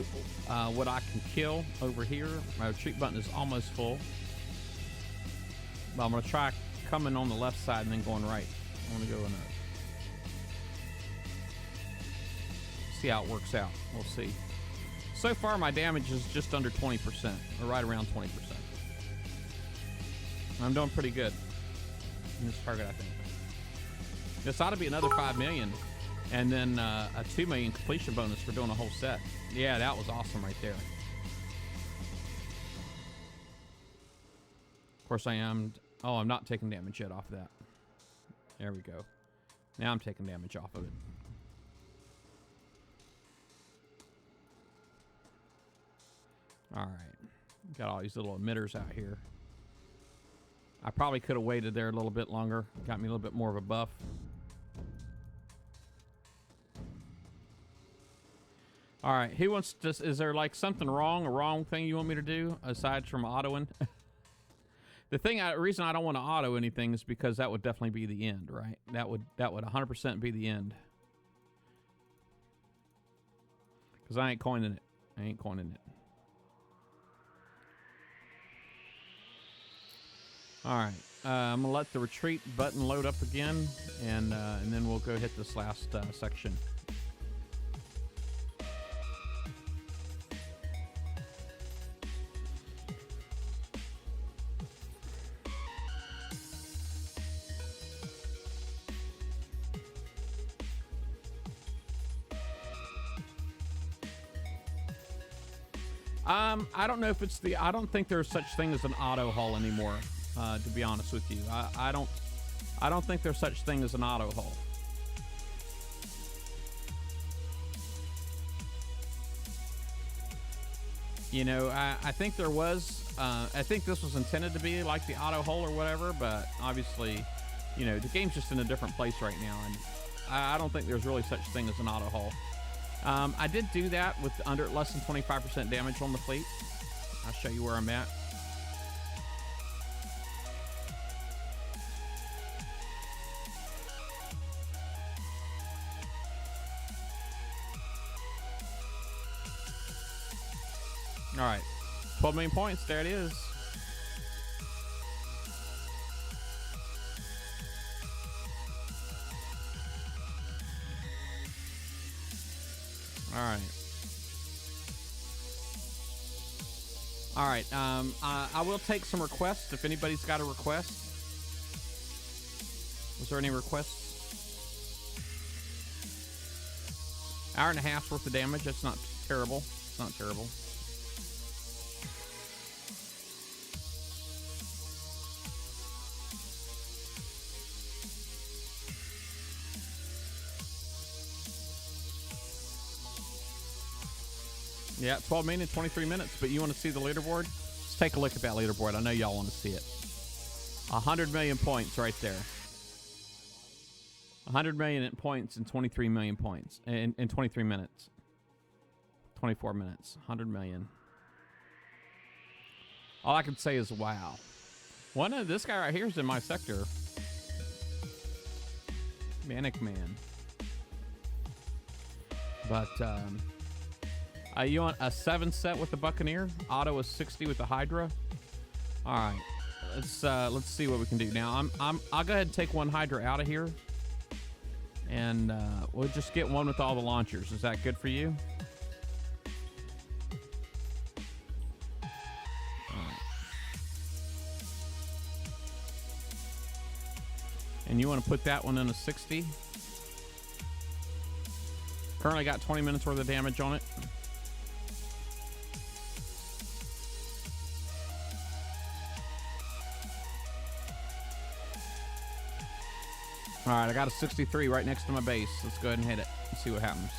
what I can kill over here. My retreat button is almost full. But I'm going to try coming on the left side and then going right. I'm going to go in see how it works out. We'll see. So far, my damage is just under 20%, or right around 20%. I'm doing pretty good in this target, I think. This ought to be another 5 million, and then a 2 million completion bonus for doing a whole set. Yeah, that was awesome right there. Of course, I am Oh, I'm not taking damage yet off of that. There we go. Now I'm taking damage off of it. All right. Got all these little emitters out here. I probably could have waited there a little bit longer. Got me a little bit more of a buff. All right. Who wants to... Is there like something wrong, a wrong thing you want me to do aside from autoing? The reason I don't want to auto anything is because that would definitely be the end, right? That would 100% be the end. Because I ain't coining it. I ain't coining it. All right. I'm going to let the retreat button load up again, and then we'll go hit this last section. I don't know if it's I don't think there's such thing as an auto hull anymore, to be honest with you. I don't think there's such thing as an auto hull. You know, I think there was, I think this was intended to be like the auto hull or whatever, but obviously, you know, the game's just in a different place right now, and I don't think there's really such thing as an auto hull. I did do that with under less than 25% damage on the fleet. I'll show you where I'm at. All right, 12 million points. There it is. All right. All right. I will take some requests if anybody's got a request. Was there any requests? Hour and a half's worth of damage. That's not terrible. It's not terrible. Yeah, 12 minutes, 23 minutes, but you want to see the leaderboard? Let's take a look at that leaderboard. I know y'all want to see it. 100 million points right there. 100 million points and 23 million points in 23 minutes. 24 minutes. 100 million. All I can say is wow. This guy right here is in my sector. Manic Man. But, you want a 7 set with the Buccaneer? Auto is 60 with the Hydra. All right, let's see what we can do now. I'll go ahead and take one Hydra out of here, and we'll just get one with all the launchers. Is that good for you? All right. And you want to put that one in a 60. Currently got 20 minutes worth of damage on it. All right, I got a 63 right next to my base. Let's go ahead and hit it and see what happens.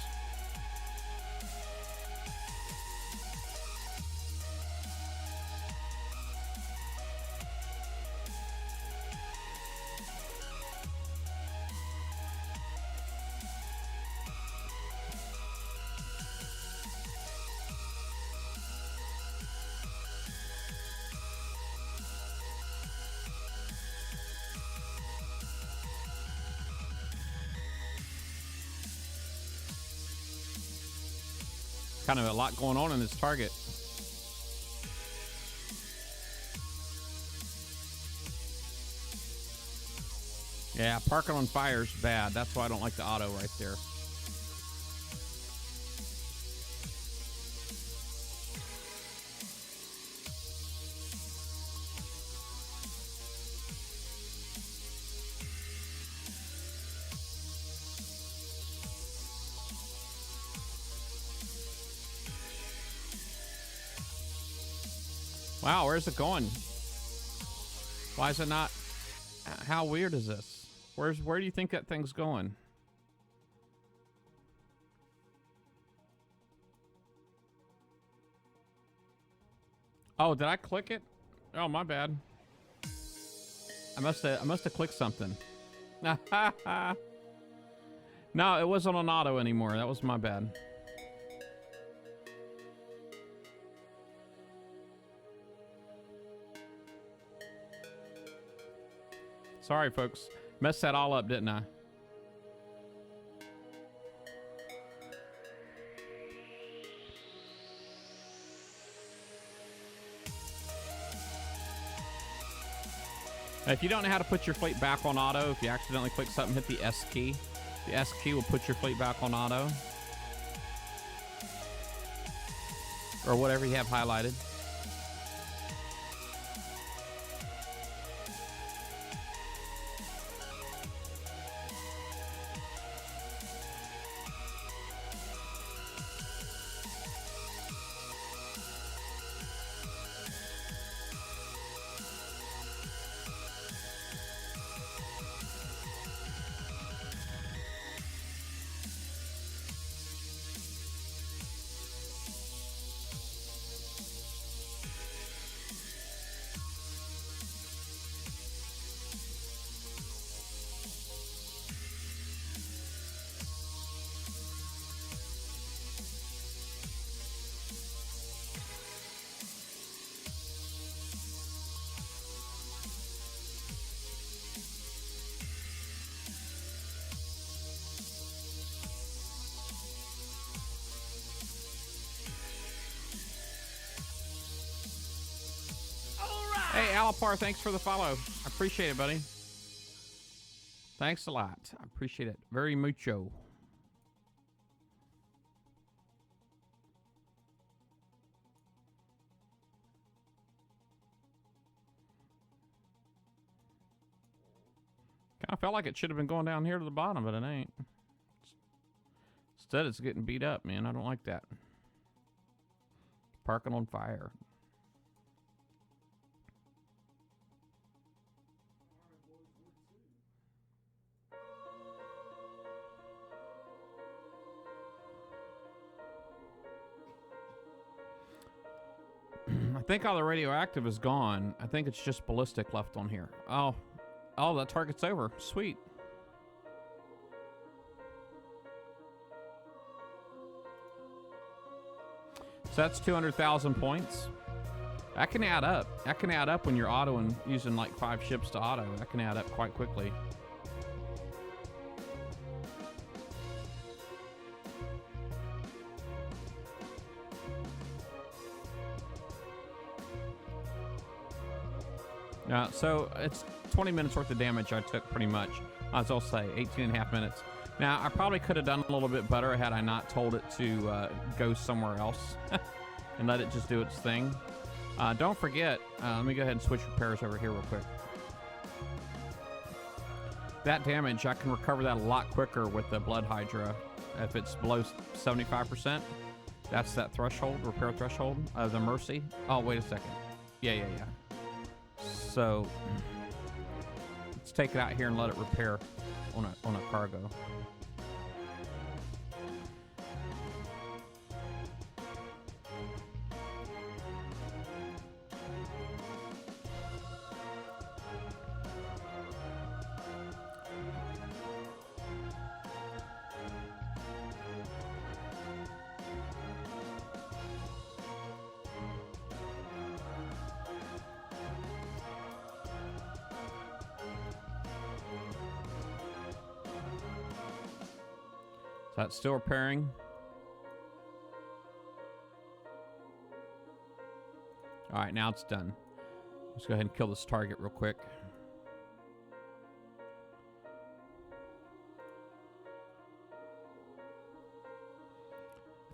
Kind of a lot going on in this target. Yeah, parking on fire is bad. That's why I don't like the auto right there. Wow, where's it going? Why is it not? How weird is this? Where do you think that thing's going? Oh, did I click it? Oh, my bad. I must have clicked something. No, it wasn't on auto anymore. That was my bad. Sorry, folks. Messed that all up, didn't I? If you don't know how to put your fleet back on auto, if you accidentally click something, hit the S key. The S key will put your fleet back on auto. Or whatever you have highlighted. Hey, Alapar, thanks for the follow. I appreciate it, buddy. Thanks a lot. I appreciate it very mucho. Kind of felt like it should have been going down here to the bottom, but it ain't. Instead, it's getting beat up, man. I don't like that. Parking on fire. I think all the radioactive is gone. I think it's just ballistic left on here. Oh, that target's over. Sweet. So that's 200,000 points. That can add up. That can add up when you're autoing using like 5 ships to auto. That can add up quite quickly. So it's 20 minutes worth of damage I took pretty much. As I'll say, 18 and a half minutes. Now, I probably could have done a little bit better had I not told it to go somewhere else and let it just do its thing. Don't forget, let me go ahead and switch repairs over here real quick. That damage, I can recover that a lot quicker with the Blood Hydra. If it's below 75%, that's that threshold, repair threshold of the Mercy. Oh, wait a second. Yeah. So let's take it out here and let it repair on a cargo. That's still repairing. All right, now it's done. Let's go ahead and kill this target real quick.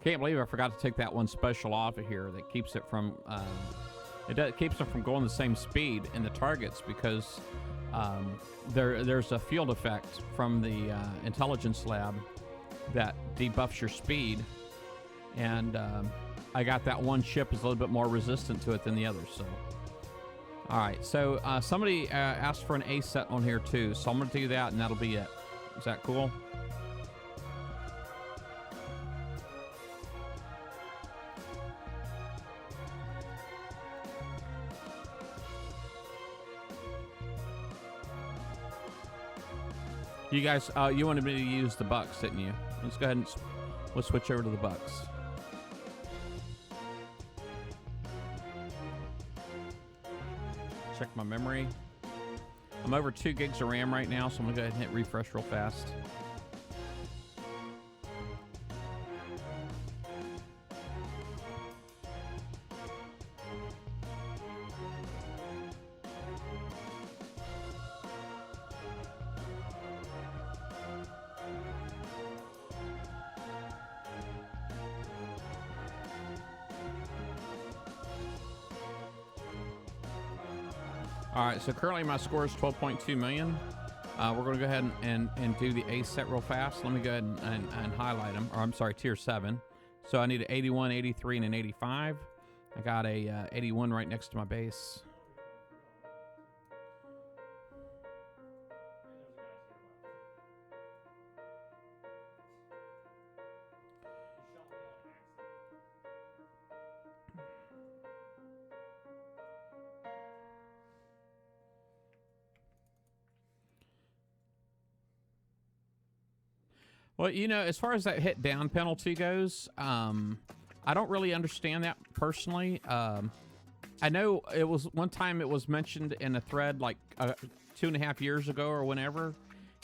Can't believe I forgot to take that one special off of here that keeps it from keeps it from going the same speed in the targets, because there's a field effect from the intelligence lab that debuffs your speed, and I got that one ship is a little bit more resistant to it than the others, so All right, so somebody asked for an A set on here too, so I'm gonna do that, and that'll be it. Is that cool? You guys, you wanted me to use the Bucks, didn't you? Let's go ahead and we'll switch over to the Bucks. Check my memory. I'm over 2 gigs of RAM right now, so I'm gonna go ahead and hit refresh real fast. All right, so currently my score is 12.2 million. We're going to go ahead and do the A set real fast. Let me go ahead and highlight them. Or I'm sorry, tier 7. So I need an 81, 83, and an 85. I got a 81 right next to my base. Well, you know, as far as that hit down penalty goes, I don't really understand that personally. I know it was one time it was mentioned in a thread like 2.5 years ago or whenever,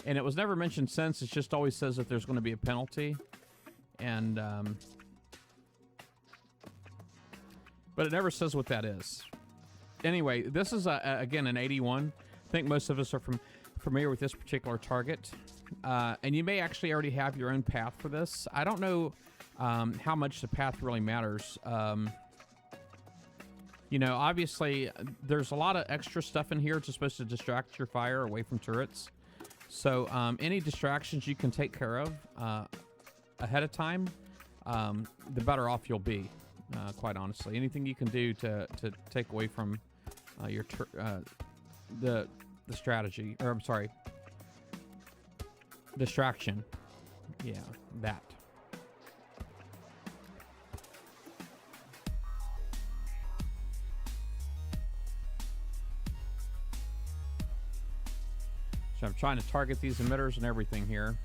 and it was never mentioned since. It just always says that there's going to be a penalty, and but it never says what that is. Anyway, this is again an 81. I think most of us are familiar with this particular target. And you may actually already have your own path for this. I don't know how much the path really matters. You know, obviously, there's a lot of extra stuff in here. It's supposed to distract your fire away from turrets. So any distractions you can take care of ahead of time, the better off you'll be, quite honestly. Anything you can do to take away from your the strategy, or I'm sorry, distraction. Yeah, that. So I'm trying to target these emitters and everything here.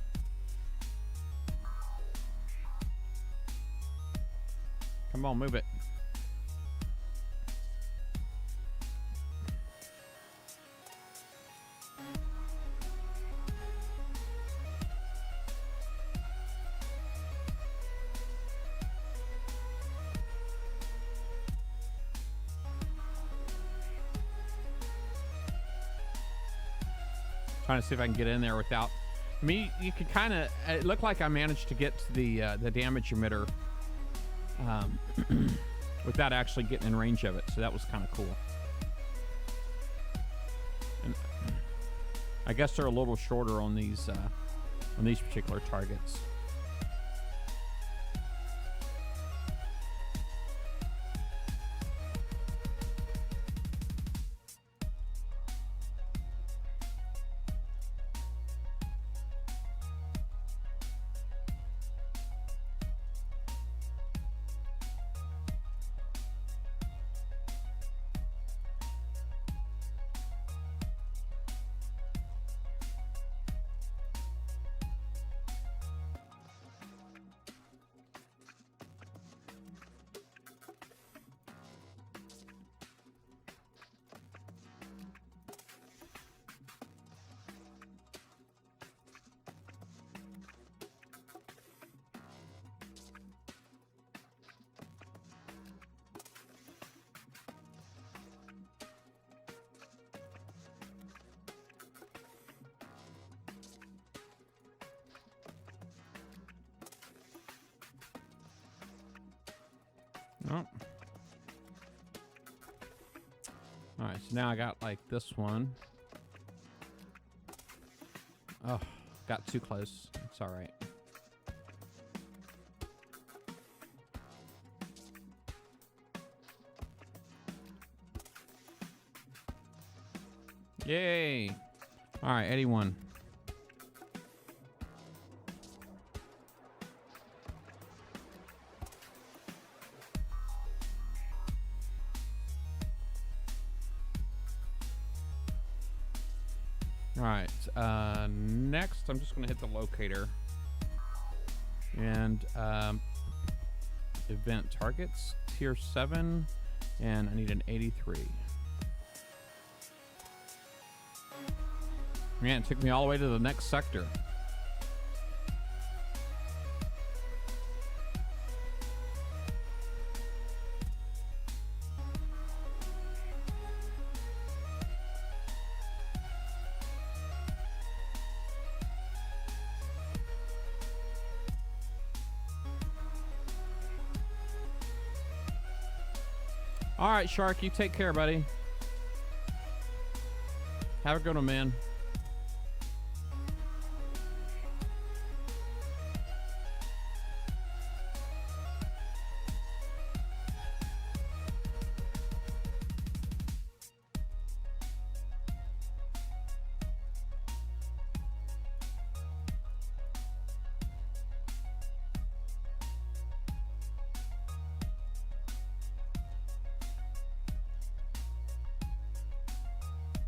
Come on, move it. Trying to see if I can get in there without. I mean, you could kind of. It looked like I managed to get to the damage emitter without actually getting in range of it, so that was kind of cool. And I guess they're a little shorter on these particular targets. Oh. All right, so now I got like this one. Oh, got too close. It's all right. Yay. All right, 81. All right, next I'm just going to hit the locator and event targets, tier 7, and I need an 83. Man, it took me all the way to the next sector. All right, Shark, you take care, buddy. Have a good one, man.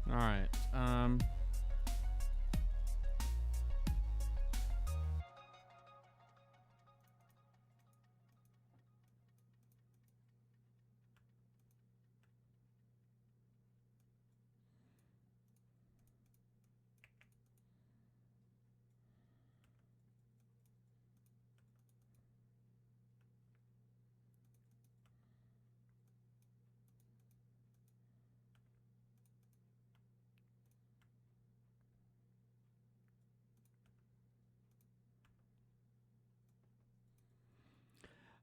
All right.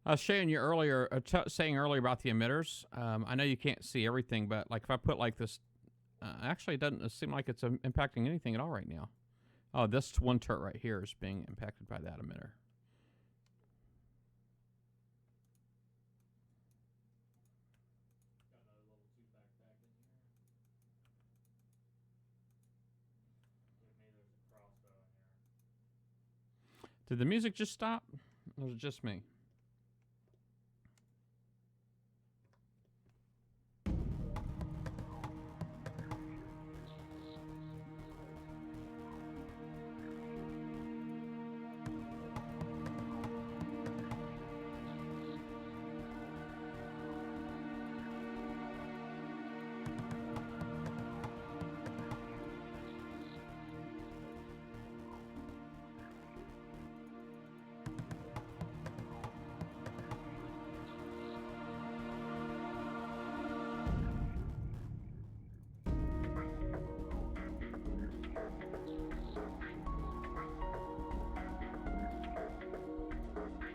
I was showing you earlier, saying earlier about the emitters. I know you can't see everything, but like if I put like this, actually it doesn't seem like it's impacting anything at all right now. Oh, this one turret right here is being impacted by that emitter. Did the music just stop? Or was it just me?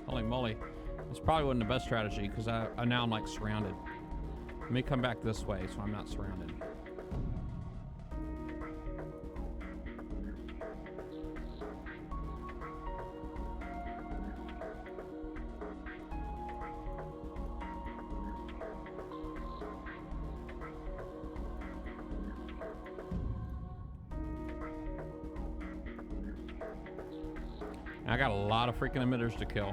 Holy moly. This probably wasn't the best strategy because I now I'm like surrounded. Let me come back this way so I'm not surrounded. I got a lot of freaking emitters to kill.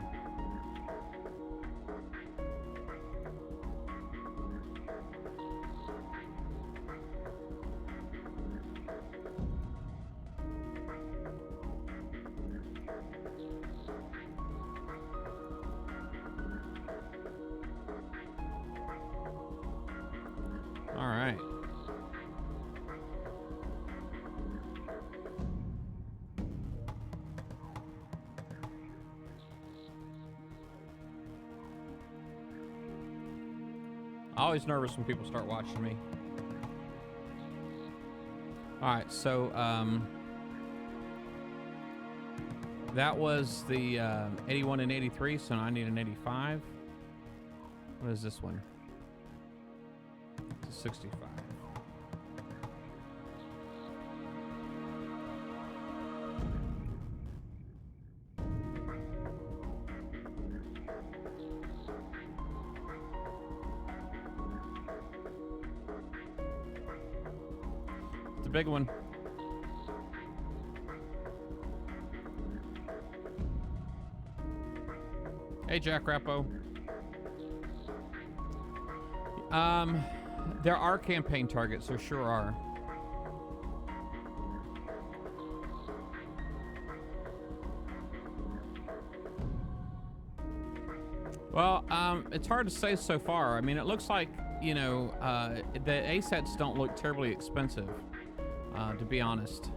All right. Always nervous when people start watching me. All right, so that was the 81 and 83, so now I need an 85. What is this one? It's a 65. big one. Hey, Jack Rappo. There are campaign targets. There sure are. Well, it's hard to say so far. I mean, it looks like, you know, the ASETs don't look terribly expensive, to be honest.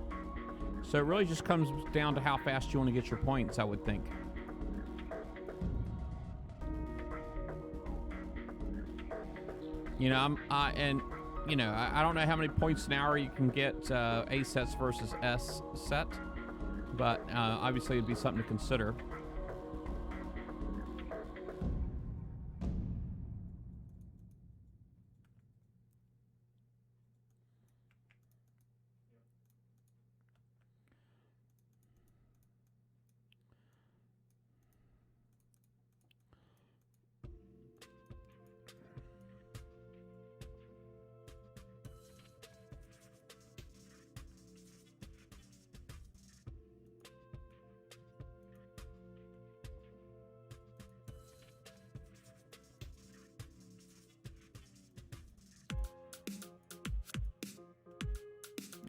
So it really just comes down to how fast you want to get your points, I would think. You know, I don't know how many points an hour you can get A sets versus S set, but obviously it'd be something to consider.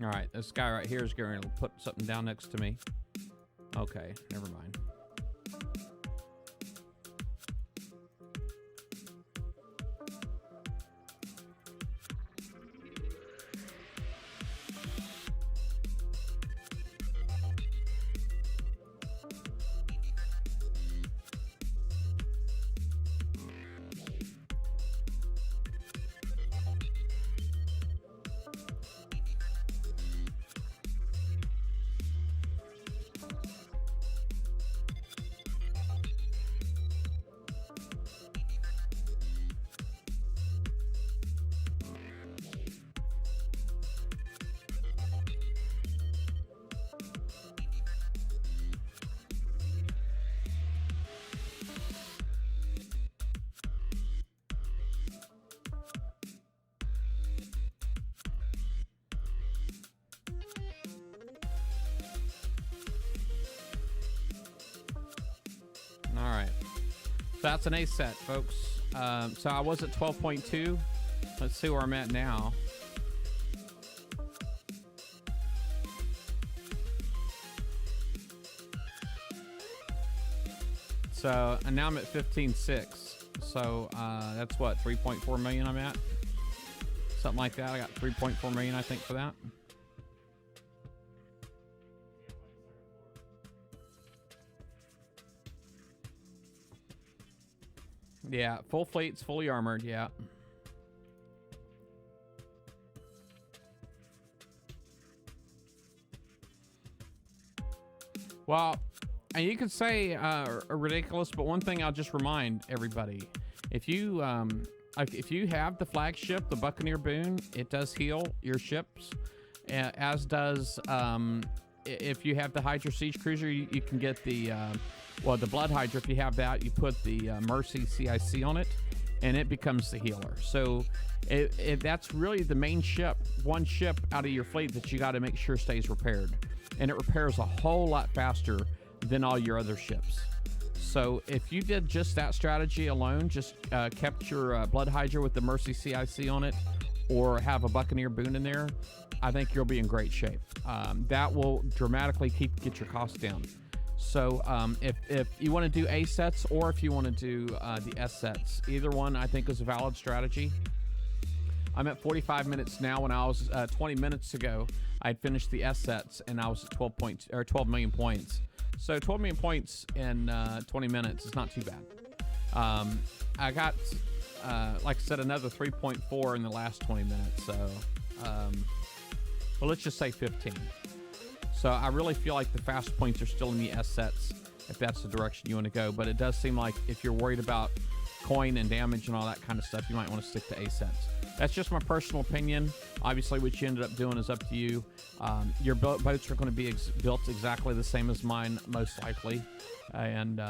All right, this guy right here is going to put something down next to me. Okay, never mind. That's an A set, folks. So I was at 12.2. Let's see where I'm at now. So, and now I'm at 15.6. So that's what, 3.4 million I'm at? Something like that. I got 3.4 million, I think, for that. Yeah, full fleet's fully armored, yeah. Well, and you could say ridiculous, but one thing I'll just remind everybody: if you have the flagship, the Buccaneer Boon, it does heal your ships, as does if you have the Hydra Siege Cruiser, you can get the the Blood Hydra. If you have that, you put the Mercy CIC on it, and it becomes the healer. So that's really the main ship, one ship out of your fleet that you got to make sure stays repaired, and it repairs a whole lot faster than all your other ships. So if you did just that strategy alone, just kept your Blood Hydra with the Mercy CIC on it, or have a Buccaneer Boon in there, I think you'll be in great shape. That will dramatically get your costs down. So if you want to do A sets, or if you want to do the S sets, either one I think is a valid strategy. I'm at 45 minutes now. When I was 20 minutes ago, I'd finished the S sets and I was at 12 million points. So 12 million points in 20 minutes is not too bad. I got, like I said, another 3.4 in the last 20 minutes. So, well, let's just say 15. So I really feel like the fast points are still in the S sets, if that's the direction you want to go. But it does seem like if you're worried about coin and damage and all that kind of stuff, you might want to stick to A sets. That's just my personal opinion. Obviously, what you ended up doing is up to you. Your boats are going to be built exactly the same as mine, most likely. And,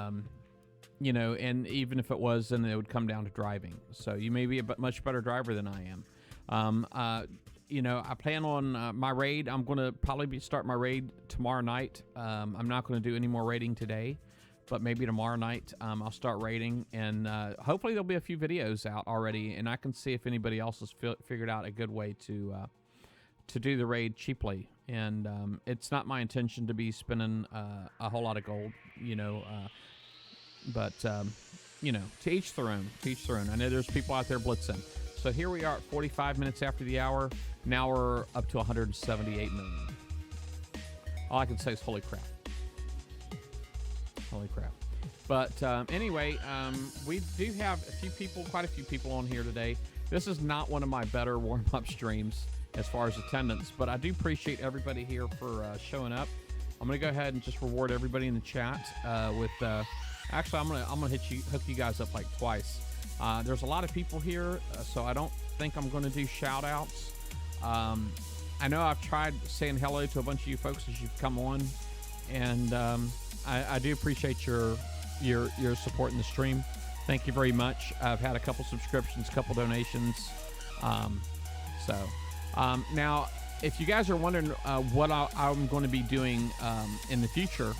you know, and even if it was, then it would come down to driving. So you may be a much better driver than I am. you know, I plan on my raid. I'm going to probably start my raid tomorrow night. I'm not going to do any more raiding today, but maybe tomorrow night I'll start raiding, and hopefully there'll be a few videos out already, and I can see if anybody else has figured out a good way to do the raid cheaply. And it's not my intention to be spending a whole lot of gold, you know, but you know, to each their own. To each their own. I know there's people out there blitzing. So here we are at 45 minutes after the hour. Now we're up to 178 million. All I can say is holy crap. Holy crap. But anyway, we do have quite a few people on here today. This is not one of my better warm-up streams as far as attendance, but I do appreciate everybody here for showing up. I'm gonna go ahead and just reward everybody in the chat with. Actually, I'm gonna hook you guys up like twice. There's a lot of people here, so I don't think I'm gonna do shout outs. I know I've tried saying hello to a bunch of you folks as you've come on, and I do appreciate your support in the stream. Thank you very much. I've had a couple subscriptions, a couple donations. Now, if you guys are wondering what I'm going to be doing in the future,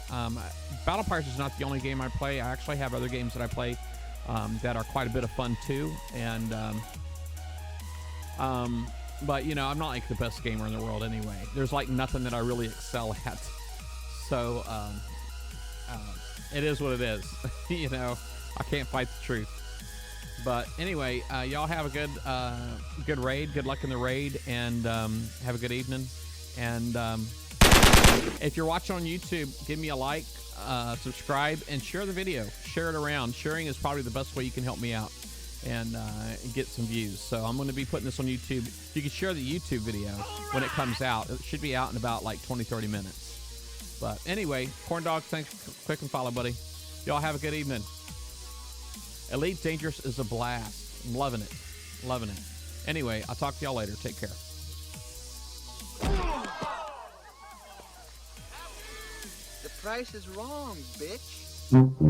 Battle Pirates is not the only game I play. I actually have other games that I play that are quite a bit of fun too. And but you know, I'm not like the best gamer in the world anyway. There's like nothing that I really excel at. So it is what it is. You know, I can't fight the truth. But anyway, y'all have a good raid. Good luck in the raid, and have a good evening. And if you're watching on YouTube, give me a like, subscribe, and share the video. Share it around. Sharing is probably the best way you can help me out and get some views. So I'm going to be putting this on YouTube. You can share the YouTube video when it comes out. It should be out in about like 20-30 minutes. But anyway, Corn Dog, thanks. Click and follow, buddy. Y'all have a good evening. Elite Dangerous is a blast. I'm loving it. Loving it. Anyway, I'll talk to y'all later. Take care. The price is wrong, bitch.